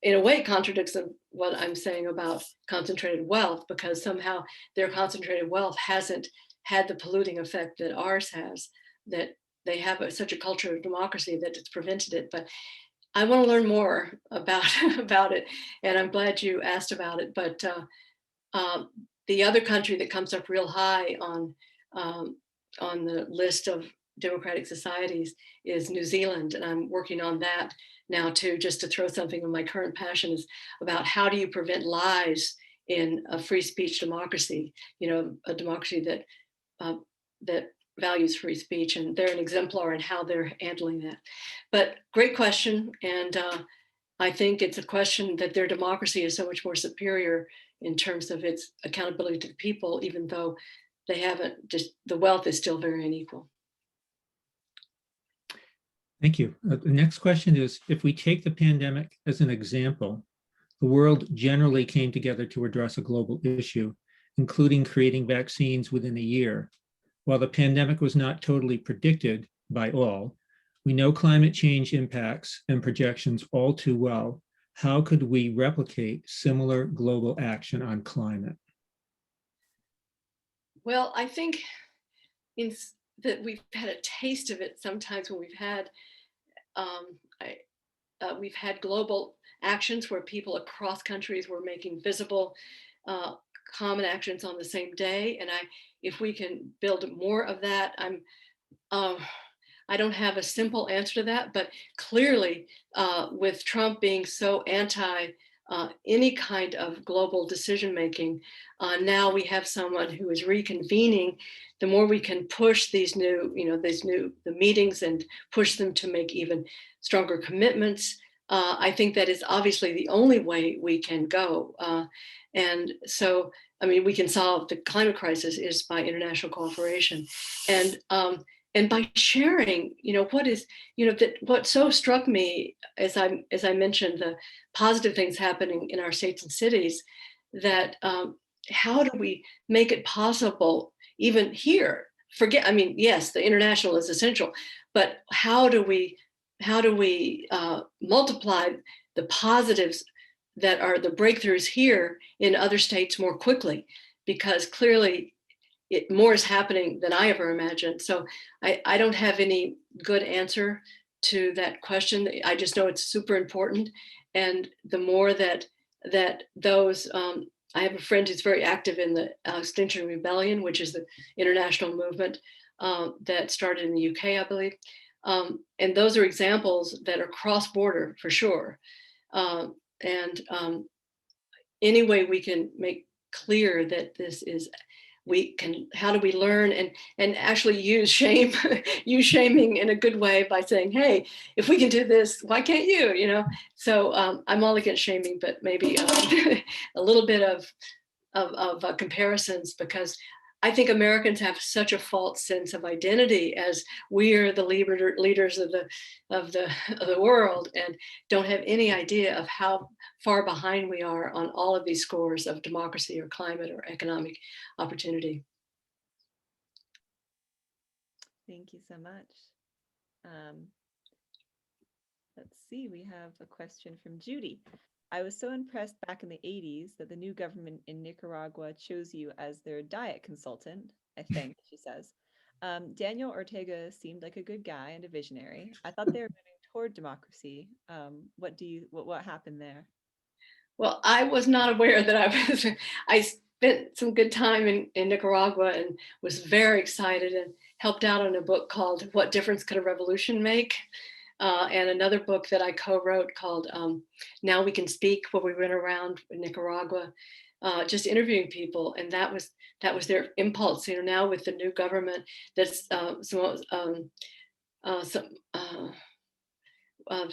in a way, contradicts what I'm saying about concentrated wealth, because somehow their concentrated wealth hasn't had the polluting effect that ours has, that they have such a culture of democracy that it's prevented it. But I want to learn more about it, and I'm glad you asked about it. But the other country that comes up real high on the list of democratic societies is New Zealand, and I'm working on that now too, just to throw something on my current passion is about how do you prevent lies in a free speech democracy, a democracy that values free speech, and they're an exemplar in how they're handling that. But great question, and I think it's a question that their democracy is so much more superior in terms of its accountability to the people, even though they haven't, just the wealth is still very unequal. Thank you. The next question is, if we take the pandemic as an example, the world generally came together to address a global issue, including creating vaccines within a year. While the pandemic was not totally predicted by all, we know climate change impacts and projections all too well. How could we replicate similar global action on climate? Well, I think that we've had a taste of it sometimes when we've had global actions where people across countries were making visible common actions on the same day. And if we can build more of that, I don't have a simple answer to that, but clearly with Trump being so anti any kind of global decision making, now we have someone who is reconvening. The more we can push the meetings and push them to make even stronger commitments, I think that is obviously the only way we can go. And so, we can solve the climate crisis is by international cooperation, and by sharing, what so struck me as I mentioned the positive things happening in our states and cities, that how do we make it possible even here? Yes, the international is essential, but how do we multiply the positives that are the breakthroughs here in other states more quickly? Because clearly more is happening than I ever imagined. So I don't have any good answer to that question. I just know it's super important. And the more that those, I have a friend who's very active in the Extinction Rebellion, which is the international movement that started in the UK, I believe. And those are examples that are cross-border for sure. Any way we can make clear that this is, how do we learn and actually use shaming in a good way by saying, hey, if we can do this, why can't you, So I'm all against shaming, but maybe a little bit of comparisons, because I think Americans have such a false sense of identity as we are the leaders of the world, and don't have any idea of how far behind we are on all of these scores of democracy or climate or economic opportunity. Thank you so much. Let's see, we have a question from Judy. I was so impressed back in the 80s that the new government in Nicaragua chose you as their diet consultant, I think, she says. Daniel Ortega seemed like a good guy and a visionary. I thought they were moving toward democracy. What happened there? Well, I was not aware that I spent some good time in Nicaragua and was very excited and helped out on a book called What Difference Could a Revolution Make? And another book that I co-wrote called Now We Can Speak, where we went around in Nicaragua, just interviewing people. And that was their impulse, now with the new government that's the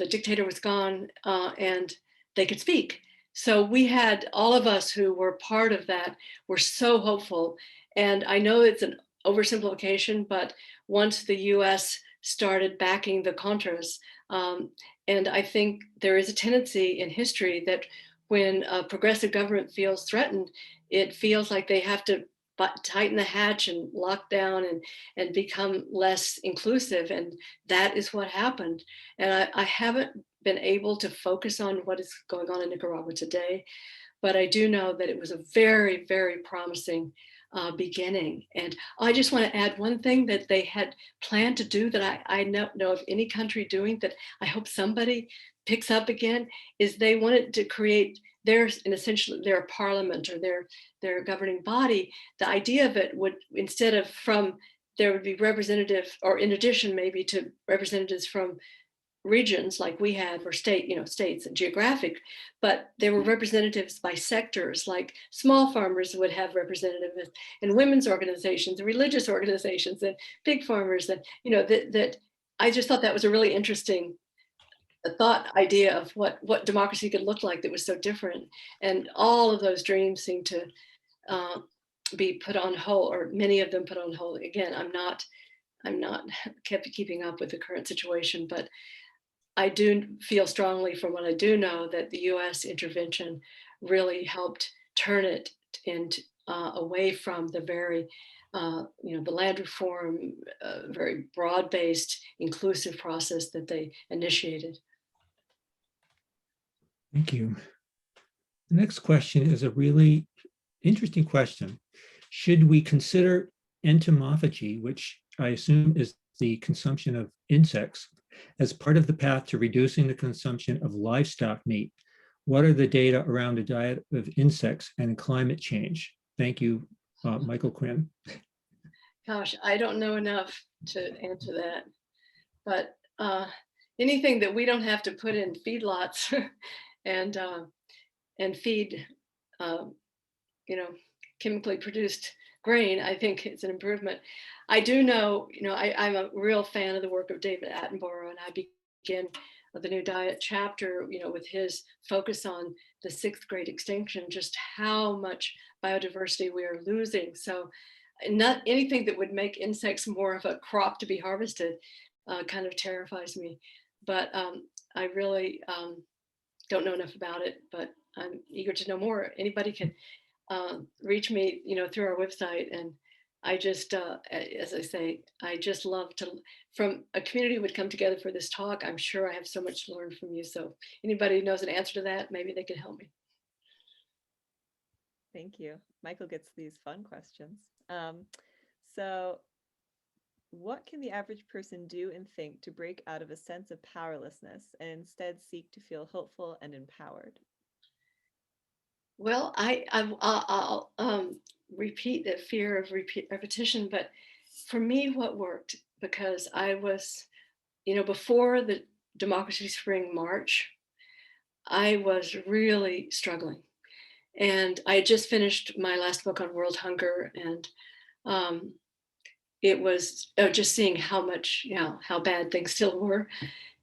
dictator was gone and they could speak. So we had, all of us who were part of that were so hopeful. And I know it's an oversimplification, but once the US started backing the Contras, and I think there is a tendency in history that when a progressive government feels threatened, it feels like they have to tighten the hatch and lock down and become less inclusive. And that is what happened. And I haven't been able to focus on what is going on in Nicaragua today, but I do know that it was a very, very promising beginning. And I just want to add one thing that they had planned to do that I don't know of any country doing, that I hope somebody picks up again, is they wanted to create essentially their parliament or their governing body. The idea of it would, instead of there would be representative, or in addition maybe to representatives from regions like we have, or states and geographic, but there were representatives by sectors, like small farmers would have representatives, and women's organizations, and religious organizations, and big farmers, and that I just thought that was a really interesting idea of what democracy could look like that was so different. And all of those dreams seem to be put on hold, or many of them put on hold. Again, I'm not keeping up with the current situation, but I do feel strongly, from what I do know, that the US intervention really helped turn it away from the very the land reform, very broad-based, inclusive process that they initiated. Thank you. The next question is a really interesting question. Should we consider entomophagy, which I assume is the consumption of insects, as part of the path to reducing the consumption of livestock meat? What are the data around the diet of insects and climate change? Thank you, Michael Quinn. Gosh, I don't know enough to answer that, but anything that we don't have to put in feedlots and feed, chemically produced grain, I think it's an improvement. I do know, I'm a real fan of the work of David Attenborough, and I began the new diet chapter, with his focus on the 6th great extinction, just how much biodiversity we are losing. So not anything that would make insects more of a crop to be harvested kind of terrifies me. But I really don't know enough about it, but I'm eager to know more. Anybody can reach me, through our website. And I just, as I say, I just love from a community would come together for this talk. I'm sure I have so much to learn from you. So anybody who knows an answer to that, maybe they can help me. Thank you. Michael gets these fun questions. So what can the average person do and think to break out of a sense of powerlessness and instead seek to feel hopeful and empowered? Well, I'll repeat the fear of repetition, but for me, what worked, because I was, before the Democracy Spring March, I was really struggling. And I had just finished my last book on world hunger, and it was just seeing how much, how bad things still were.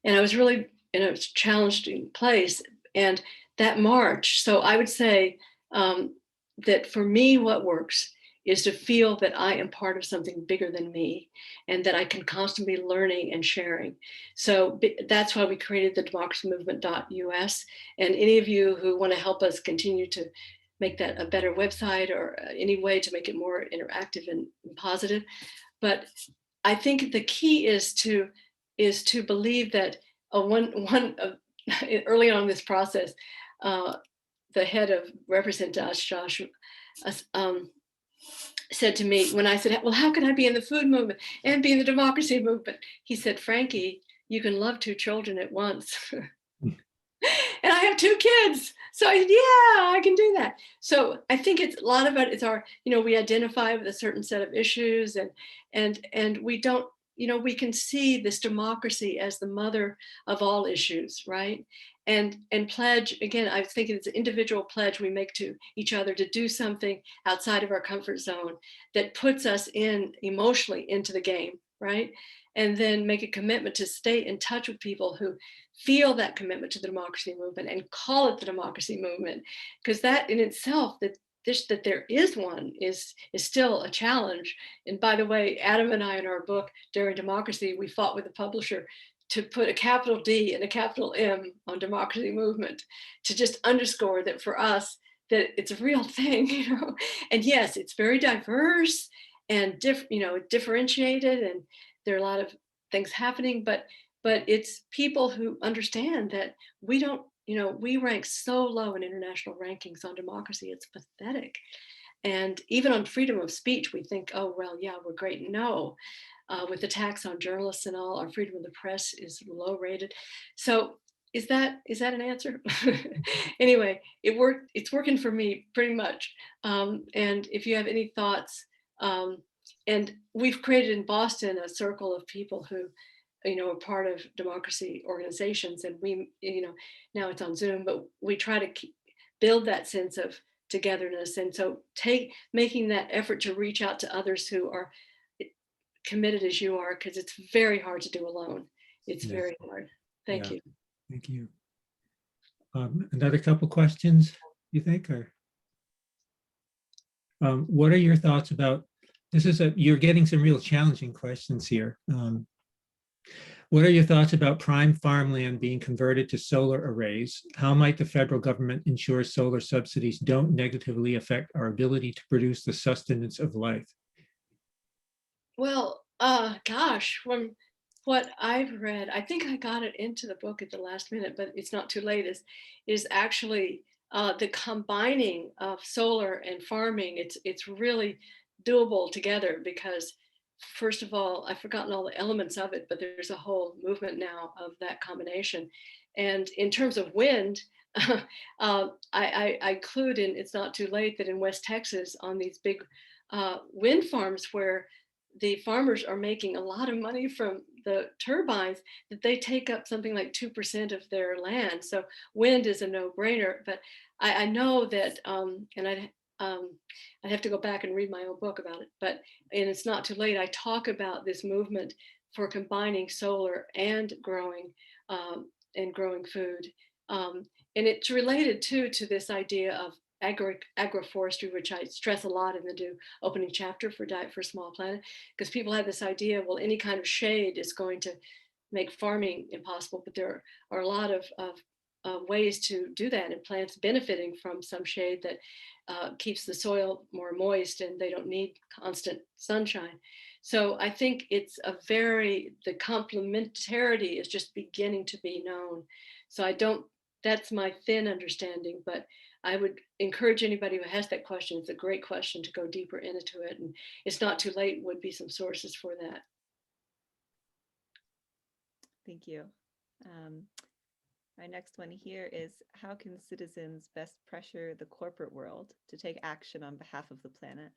And I was really in a challenging place. And that March, so I would say that for me, what works is to feel that I am part of something bigger than me and that I can constantly be learning and sharing. So that's why we created the democracymovement.us. And any of you who want to help us continue to make that a better website or any way to make it more interactive and positive. But I think the key is to believe that early on in this process, the head of Represent Us, Josh, said to me when I said, well, how can I be in the food movement and be in the democracy movement? He said, Frankie, you can love 2 children at once. And I have 2 kids. So I said, yeah, I can do that. So I think it's a lot about it's our, we identify with a certain set of issues and we don't, we can see this democracy as the mother of all issues, right? And pledge, again, I was thinking it's an individual pledge we make to each other to do something outside of our comfort zone that puts us emotionally into the game, right? And then make a commitment to stay in touch with people who feel that commitment to the democracy movement and call it the democracy movement, because that in itself, that there is one is still a challenge. And by the way, Adam and I in our book, Daring Democracy, we fought with the publisher to put a capital D and a capital M on democracy movement to just underscore that for us, that it's a real thing, And yes, it's very diverse and differentiated, and there are a lot of things happening, but it's people who understand that we don't, we rank so low in international rankings on democracy, it's pathetic. And even on freedom of speech, we think, oh, well, yeah, we're great. No, with the tax on journalists and all, our freedom of the press is low rated. So is that an answer? Anyway, it's working for me pretty much. And if you have any thoughts, and we've created in Boston a circle of people who, are part of democracy organizations, and we, now it's on Zoom, but we try to build that sense of togetherness. And so making that effort to reach out to others who are committed as you are, because it's very hard to do alone. It's very hard. Thank you. Thank you. Another couple questions, you think, or what are your thoughts about, you're getting some real challenging questions here. What are your thoughts about prime farmland being converted to solar arrays? How might the federal government ensure solar subsidies don't negatively affect our ability to produce the sustenance of life? Well, gosh, from what I've read, I think I got it into the book at the last minute, but it's not too late, is actually the combining of solar and farming. It's really doable together because, first of all, I've forgotten all the elements of it, but there's a whole movement now of that combination. And in terms of wind, I clued in, it's not too late, that in West Texas on these big wind farms where the farmers are making a lot of money from the turbines, that they take up something like 2% of their land. So wind is a no-brainer, but I know that, and I'd have to go back and read my own book about it, and it's not too late. I talk about this movement for combining solar and growing food. And it's related to this idea of agroforestry, which I stress a lot in the new opening chapter for Diet for a Small Planet, because people have this idea, well, any kind of shade is going to make farming impossible, but there are a lot of ways to do that, and plants benefiting from some shade that keeps the soil more moist and they don't need constant sunshine. So I think it's the complementarity is just beginning to be known. So that's my thin understanding, but I would encourage anybody who has that question, it's a great question, to go deeper into it. And it's not too late would be some sources for that. Thank you. Our next one here is, how can citizens best pressure the corporate world to take action on behalf of the planet?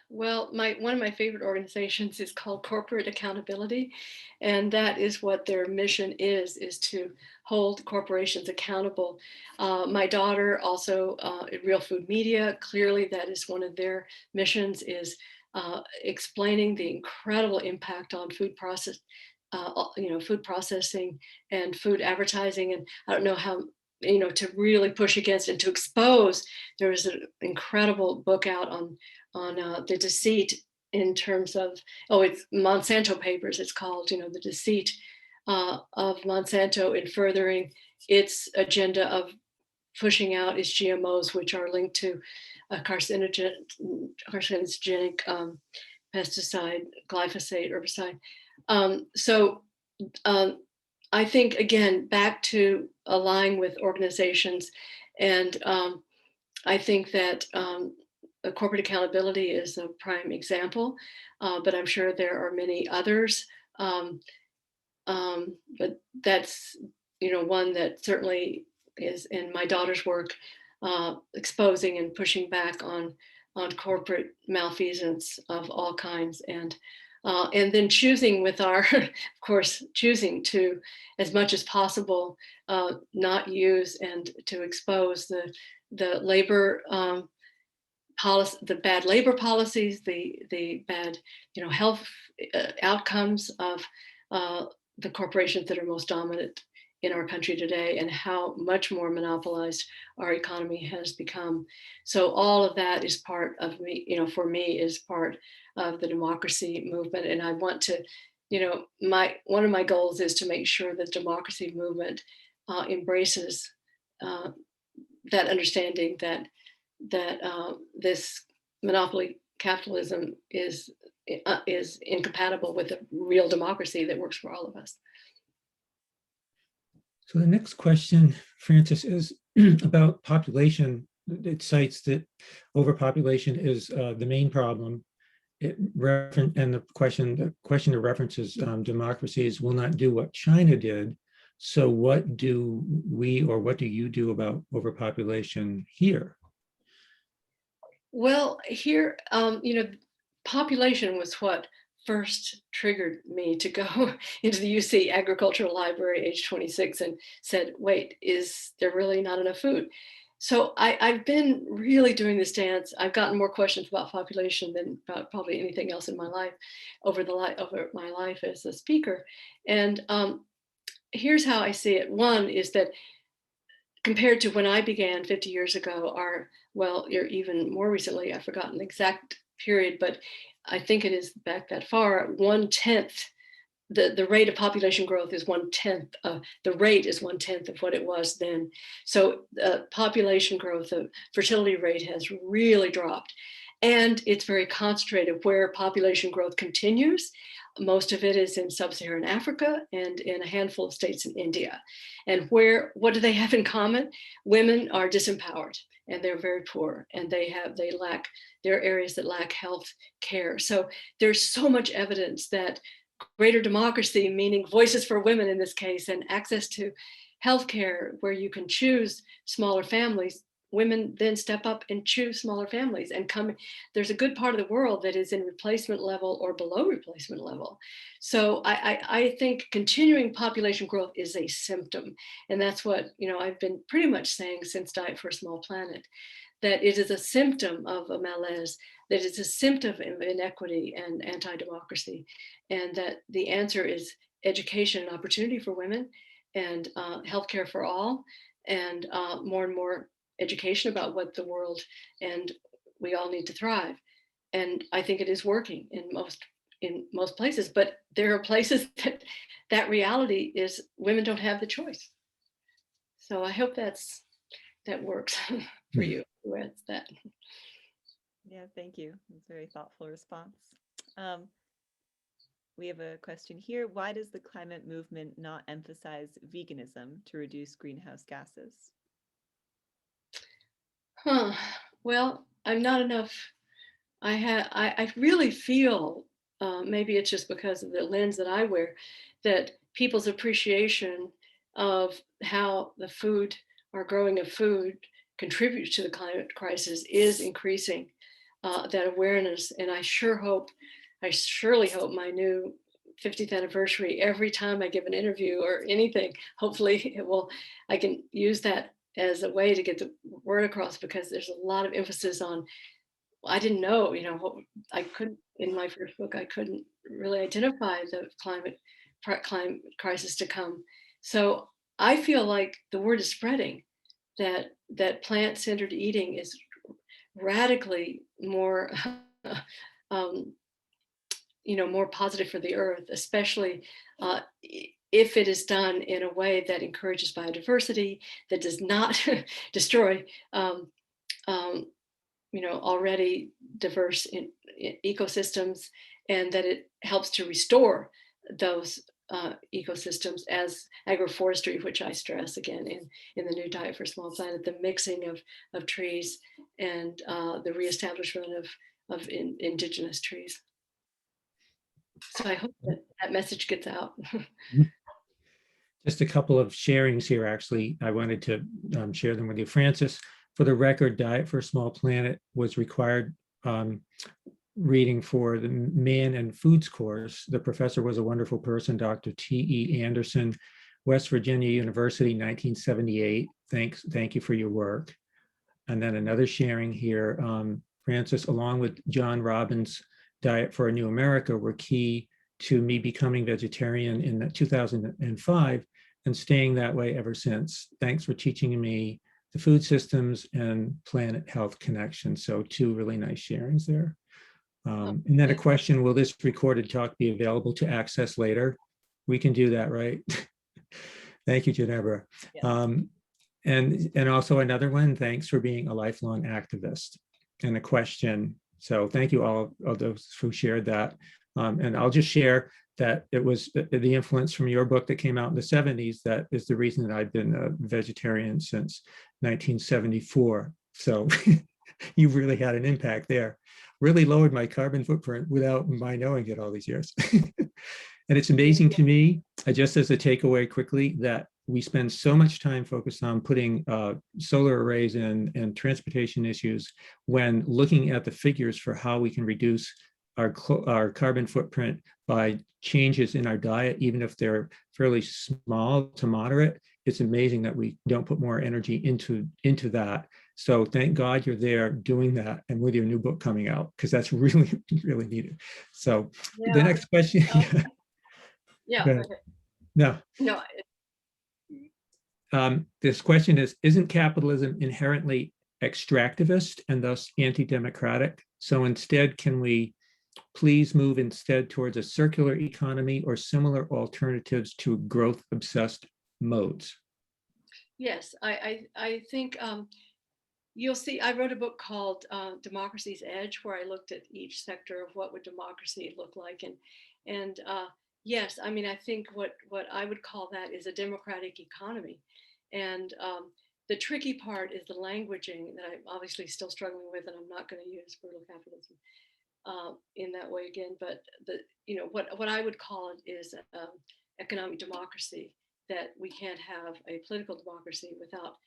Well, one of my favorite organizations is called Corporate Accountability. And that is what their mission is to hold corporations accountable. My daughter also at Real Food Media, clearly that is one of their missions, is explaining the incredible impact on food processing and food advertising. And I don't know how to really push against and to expose. There was an incredible book out on the deceit in terms of, it's Monsanto Papers, it's called, the deceit of Monsanto in furthering its agenda of pushing out its GMOs, which are linked to a carcinogenic pesticide, glyphosate, herbicide. I think, again, back to align with organizations. And I think that corporate accountability is a prime example, but I'm sure there are many others. But that's, one that certainly is in my daughter's work, exposing and pushing back on corporate malfeasance of all kinds, and then choosing with our, of course, choosing to, as much as possible, not use and to expose the labor policy, the bad labor policies, the bad, health outcomes of the corporations that are most dominant in our country today, and how much more monopolized our economy has become. So all of that is part of me, for me, is part of the democracy movement. And I want to, one of my goals is to make sure that the democracy movement embraces that understanding that this monopoly capitalism is incompatible with a real democracy that works for all of us. So the next question, Frances, is about population. It cites that overpopulation is the main problem. And the questioner references democracies will not do what China did. So what do we, or what do you do about overpopulation here? Well, here, population was what first triggered me to go into the UC Agricultural Library age 26 and said, wait, is there really not enough food? So I've been really doing this dance. I've gotten more questions about population than about probably anything else in my life over my life as a speaker. And here's how I see it. One is that compared to when I began 50 years ago, or even more recently, I've forgotten the exact period, but I think it is back that far, 1/10, the rate of population growth is 1/10, the rate is 1/10 of what it was then. So population growth, the fertility rate has really dropped. And it's very concentrated where population growth continues. Most of it is in sub-Saharan Africa and in a handful of states in India. And what do they have in common? Women are disempowered and they're very poor, and there are areas that lack health care. So there's so much evidence that greater democracy, meaning voices for women in this case, and access to healthcare where you can choose smaller families, women then step up and choose smaller families and come. There's a good part of the world that is in replacement level or below replacement level. So I think continuing population growth is a symptom. And that's what, I've been pretty much saying since Diet for a Small Planet, that it is a symptom of a malaise, that it's a symptom of inequity and anti-democracy, and that the answer is education and opportunity for women, and healthcare for all, and more and more education about what the world, and we all need to thrive. And I think it is working in most places, but there are places that reality is women don't have the choice. So I hope that works for you. With that. Yeah, thank you. It's a very thoughtful response. We have a question here. Why does the climate movement not emphasize veganism to reduce greenhouse gases? Well, I'm not enough. I really feel, maybe it's just because of the lens that I wear, that people's appreciation of how the growing of food contributes to the climate crisis is increasing, that awareness. And I surely hope my new 50th anniversary, every time I give an interview or anything, hopefully I can use that as a way to get the word across, because there's a lot of emphasis on, I didn't know, in my first book, I couldn't really identify the climate crisis to come. So I feel like the word is spreading, that plant-centered eating is radically more more positive for the earth, especially if it is done in a way that encourages biodiversity, that does not destroy already diverse ecosystems, and that it helps to restore those ecosystems, as agroforestry, which I stress again in the new Diet for a Small Planet, the mixing of trees and the reestablishment of indigenous trees. So I hope that message gets out. Just a couple of sharings here, actually. I wanted to share them with you. Francis, for the record, Diet for a Small Planet was required reading for the Man and Foods course. The professor was a wonderful person, Dr. T.E. Anderson, West Virginia University, 1978. Thank you for your work. And then another sharing here, Francis, along with John Robbins' Diet for a New America, were key to me becoming vegetarian in 2005 and staying that way ever since. Thanks for teaching me the food systems and planet health connection. So 2 really nice sharings there. And then a question, will this recorded talk be available to access later? We can do that, right? Thank you, Ginevra. Yeah. And also another one, thanks for being a lifelong activist. And a question, so thank you all of those who shared that. And I'll just share that it was the influence from your book that came out in the 70s that is the reason that I've been a vegetarian since 1974. So you've really had an impact there. Really lowered my carbon footprint without my knowing it all these years. And it's amazing to me, just as a takeaway quickly, that we spend so much time focused on putting solar arrays in and transportation issues when looking at the figures for how we can reduce our carbon footprint by changes in our diet, even if they're fairly small to moderate. It's amazing that we don't put more energy into that. So thank God you're there doing that, and with your new book coming out, because that's really, really needed. So yeah. The next question. Yeah. No. No. This question is, isn't capitalism inherently extractivist and thus anti-democratic? So instead, can we please move instead towards a circular economy or similar alternatives to growth-obsessed modes? Yes, I think you'll see, I wrote a book called Democracy's Edge, where I looked at each sector of what would democracy look like. And yes, I mean, I think what I would call that is a democratic economy. And the tricky part is the languaging that I'm obviously still struggling with, and I'm not going to use brutal capitalism in that way again. But what I would call it is economic democracy, that we can't have a political democracy without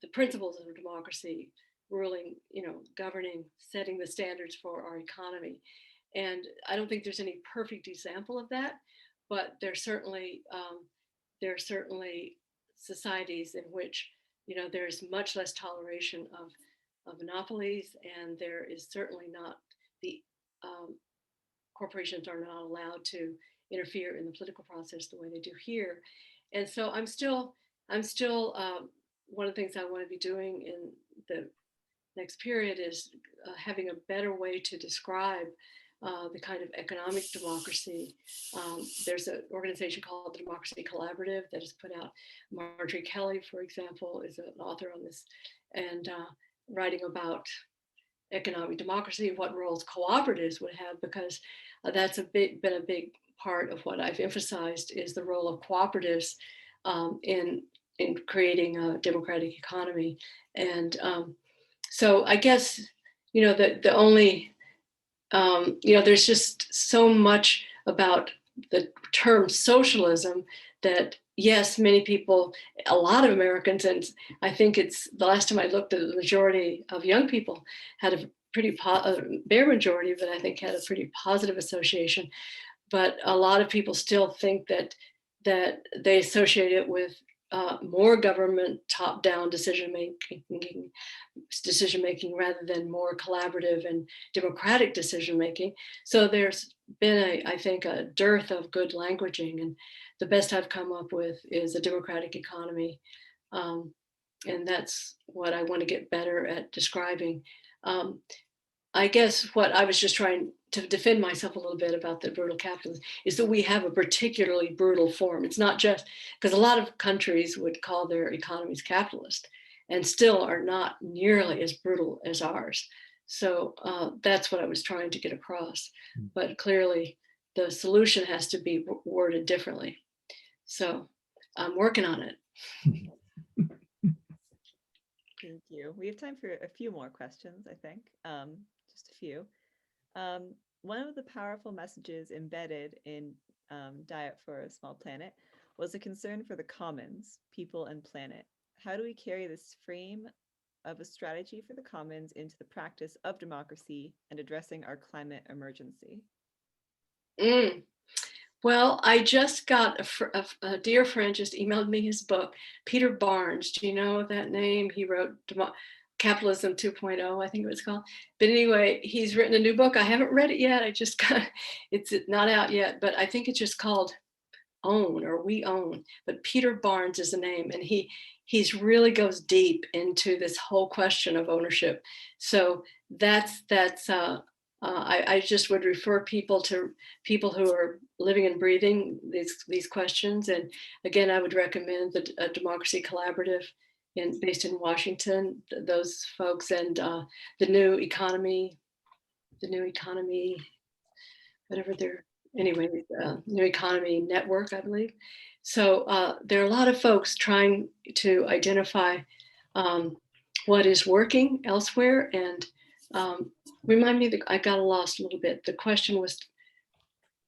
the principles of democracy ruling, governing, setting the standards for our economy. And I don't think there's any perfect example of that, but there's certainly societies in which there's much less toleration of monopolies, and there is certainly not the corporations are not allowed to interfere in the political process the way they do here. And so I'm still one of the things I want to be doing in the next period is having a better way to describe the kind of economic democracy. There's an organization called the Democracy Collaborative that has put out, Marjorie Kelly, for example, is an author on this, and writing about economic democracy, what roles cooperatives would have, because that's been a big part of what I've emphasized is the role of cooperatives in creating a democratic economy. And so I guess, the only, there's just so much about the term socialism that, yes, many people, a lot of Americans, and I think it's the last time I looked at the majority of young people had a pretty bare majority, but I think had a pretty positive association. But a lot of people still think that they associate it with more government top-down decision making rather than more collaborative and democratic decision making. So there's been I think a dearth of good languaging, and the best I've come up with is a democratic economy And that's what I want to get better at describing. I guess what I was just trying to defend myself a little bit about the brutal capitalism is that we have a particularly brutal form. It's not just because a lot of countries would call their economies capitalist and still are not nearly as brutal as ours. So that's what I was trying to get across. But clearly, the solution has to be worded differently. So I'm working on it. Thank you. We have time for a few more questions, I think. Just a few. One of the powerful messages embedded in Diet for a Small Planet was a concern for the commons, people and planet. How do we carry this frame of a strategy for the commons into the practice of democracy and addressing our climate emergency? Well, I just got a dear friend just emailed me his book, Peter Barnes. Do you know that name? He wrote Capitalism 2.0, I think it was called. But anyway, he's written a new book. I haven't read it yet. I just got, it's not out yet, but I think it's just called Own or We Own. But Peter Barnes is the name, and he's really goes deep into this whole question of ownership. So I just would refer people to people who are living and breathing these questions. And again, I would recommend the Democracy Collaborative based in Washington, those folks, and the new economy, whatever they're, anyway, New Economy Network, I believe. So there are a lot of folks trying to identify what is working elsewhere. And remind me, I got lost a little bit. The question was,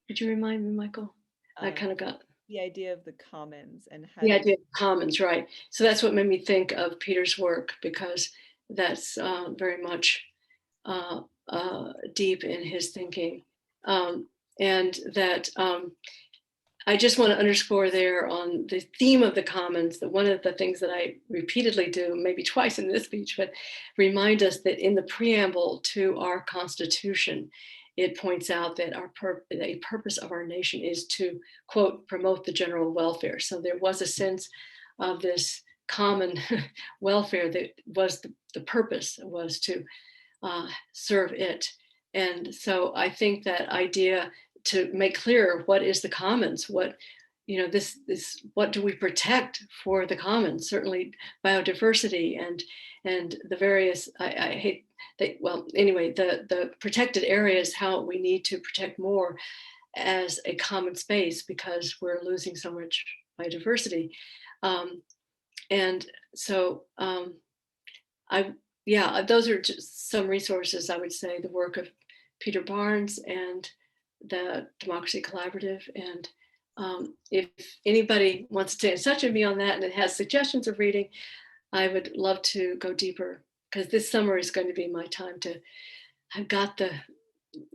could you remind me, Michael? I kind of got the idea of the commons and how the idea of commons, right? So that's what made me think of Peter's work, because that's very much deep in his thinking, and that I just want to underscore there on the theme of the commons that one of the things that I repeatedly do, maybe twice in this speech, but remind us that in the preamble to our Constitution, it points out that a purpose of our nation is to, quote, promote the general welfare. So there was a sense of this common welfare that was the purpose was to serve it. And so I think that idea to make clear what is the commons, what, you know, this what do we protect for the commons? Certainly biodiversity and the various, I hate that, well, anyway, the protected areas, how we need to protect more as a common space because we're losing so much biodiversity. And so those are just some resources, I would say, the work of Peter Barnes and the Democracy Collaborative. And if anybody wants to stay in touch with me on that and it has suggestions of reading, I would love to go deeper, because this summer is going to be my time to, I've got the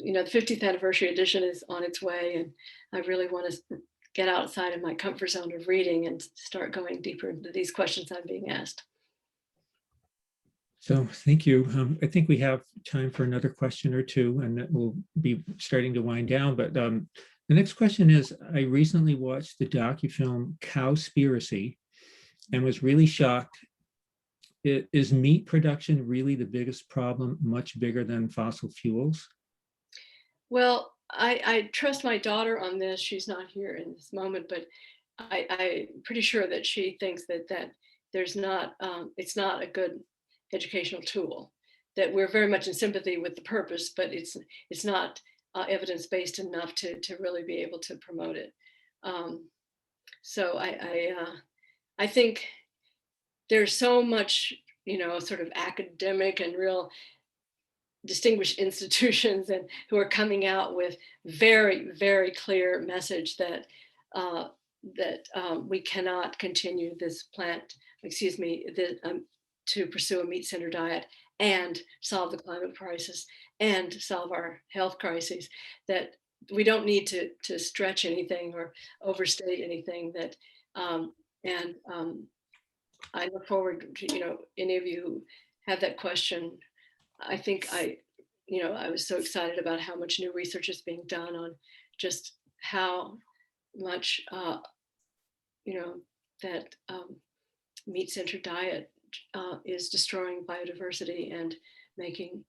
50th anniversary edition is on its way, and I really want to get outside of my comfort zone of reading and start going deeper into these questions I'm being asked. So thank you. I think we have time for another question or two, and that we'll be starting to wind down. But the next question is, I recently watched the docufilm Cowspiracy and was really shocked. Is meat production really the biggest problem, much bigger than fossil fuels? Well, I trust my daughter on this. She's not here in this moment, but I'm pretty sure that she thinks that there's not, it's not a good educational tool, that we're very much in sympathy with the purpose, but it's not evidence-based enough to really be able to promote it. So I think there's so much, sort of academic and real distinguished institutions and who are coming out with very, very clear message that we cannot continue this to pursue a meat-centered diet and solve the climate crisis and solve our health crises, that we don't need to stretch anything or overstate anything. That I look forward to, any of you who have that question. I think I was so excited about how much new research is being done on just how much, that meat-centered diet is destroying biodiversity and making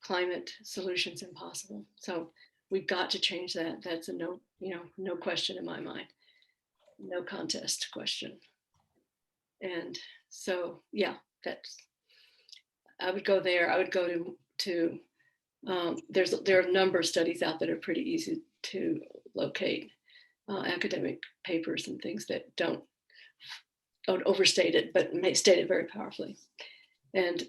climate solutions impossible. So we've got to change that. That's a no question in my mind, no contest question. And so, yeah, I would go there. I would go to there are a number of studies out that are pretty easy to locate, academic papers and things that don't overstate it, but may state it very powerfully. And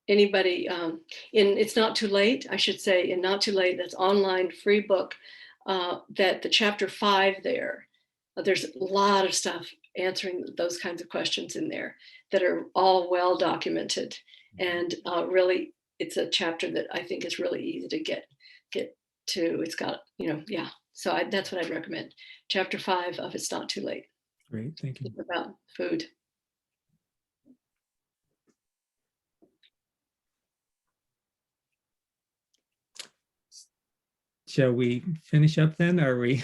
anybody in It's Not Too Late, I should say, in Not Too Late, that's online free book, that the chapter 5 there's a lot of stuff answering those kinds of questions in there that are all well documented. And really, it's a chapter that I think is really easy to get to. It's got, yeah. So that's what I'd recommend. Chapter 5 of It's Not Too Late. Great, thank you. It's about food. Shall we finish up then? Are we?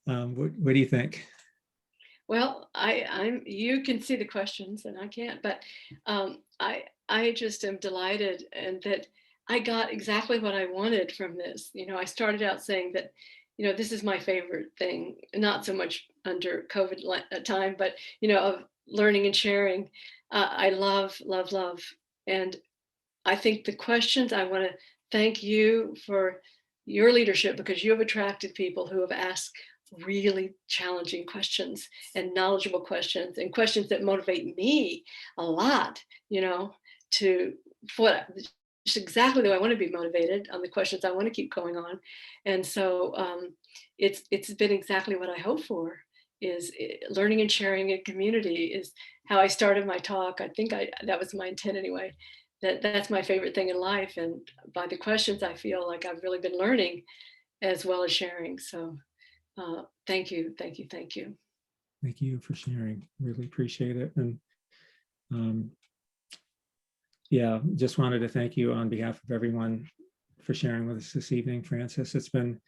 What do you think? Well, you can see the questions and I can't, but I just am delighted and that I got exactly what I wanted from this. I started out saying that, this is my favorite thing, not so much under COVID time, but, of learning and sharing. I love, love, love. And I think the questions, I want to thank you for your leadership, because you have attracted people who have asked really challenging questions and knowledgeable questions and questions that motivate me a lot, to what just exactly the way I want to be motivated on the questions I want to keep going on. And so it's been exactly what I hope for, is learning and sharing in community is how I started my talk. I think that was my intent anyway. That's my favorite thing in life. And by the questions, I feel like I've really been learning as well as sharing. So thank you, thank you, thank you. Thank you for sharing. Really appreciate it. And yeah, just wanted to thank you on behalf of everyone for sharing with us this evening, Frances. It's been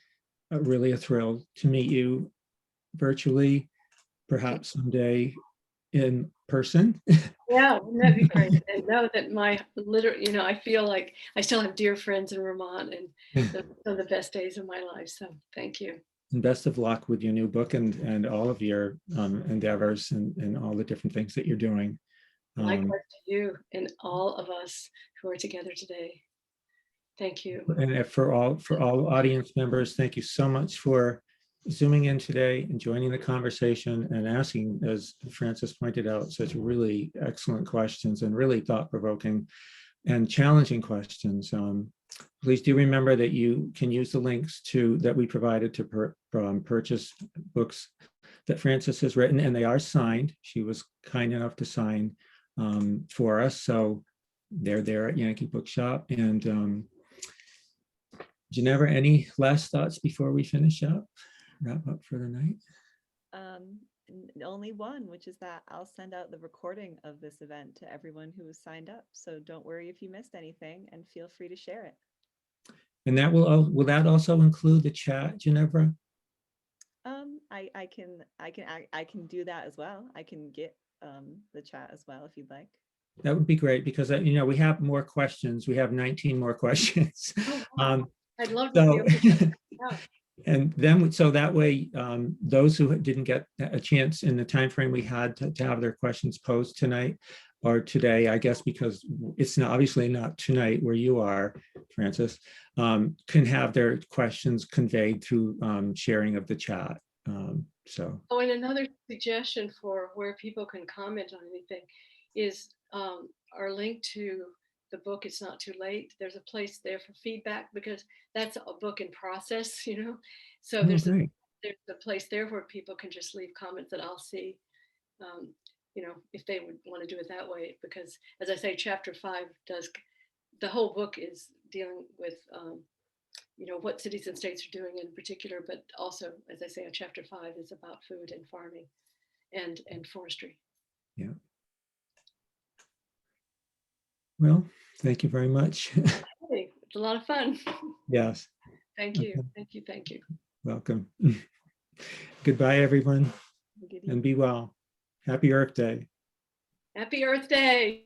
really a thrill to meet you virtually, perhaps someday in person. Yeah, wouldn't that be great? And know that I feel like I still have dear friends in Vermont, and those are the best days of my life. So thank you. And best of luck with your new book and all of your endeavors and all the different things that you're doing. Likewise to you and all of us who are together today. Thank you. And for all audience members, thank you so much for Zooming in today and joining the conversation and asking, as Frances pointed out, such really excellent questions and really thought-provoking and challenging questions. Please do remember that you can use the links that we provided to purchase books that Frances has written, and they are signed. She was kind enough to sign for us, so they're there at Yankee Bookshop. And Ginevra, any last thoughts before we wrap up for the night? Only one, which is that I'll send out the recording of this event to everyone who was signed up. So don't worry if you missed anything, and feel free to share it. And that will that also include the chat, Ginevra? I can do that as well. I can get the chat as well if you'd like. That would be great, because we have more questions. We have 19 more questions. Oh, wow. I'd love to be able to. Yeah. And then, so that way, those who didn't get a chance in the time frame we had to have their questions posed tonight or today, I guess, because it's obviously not tonight where you are, Frances, can have their questions conveyed through sharing of the chat. Oh, and another suggestion for where people can comment on anything is our link to the book, It's Not Too Late. There's a place there for feedback, because that's a book in process, So there's a place there where people can just leave comments that I'll see, if they would want to do it that way. Because as I say, chapter 5 the whole book is dealing with, what cities and states are doing in particular, but also, as I say, chapter 5 is about food and farming and forestry. Yeah. Well, thank you very much. Hey, it's a lot of fun. Yes. Thank you. Okay. Thank you. Thank you. Welcome. Goodbye, everyone. Good And be well. Happy Earth Day. Happy Earth Day.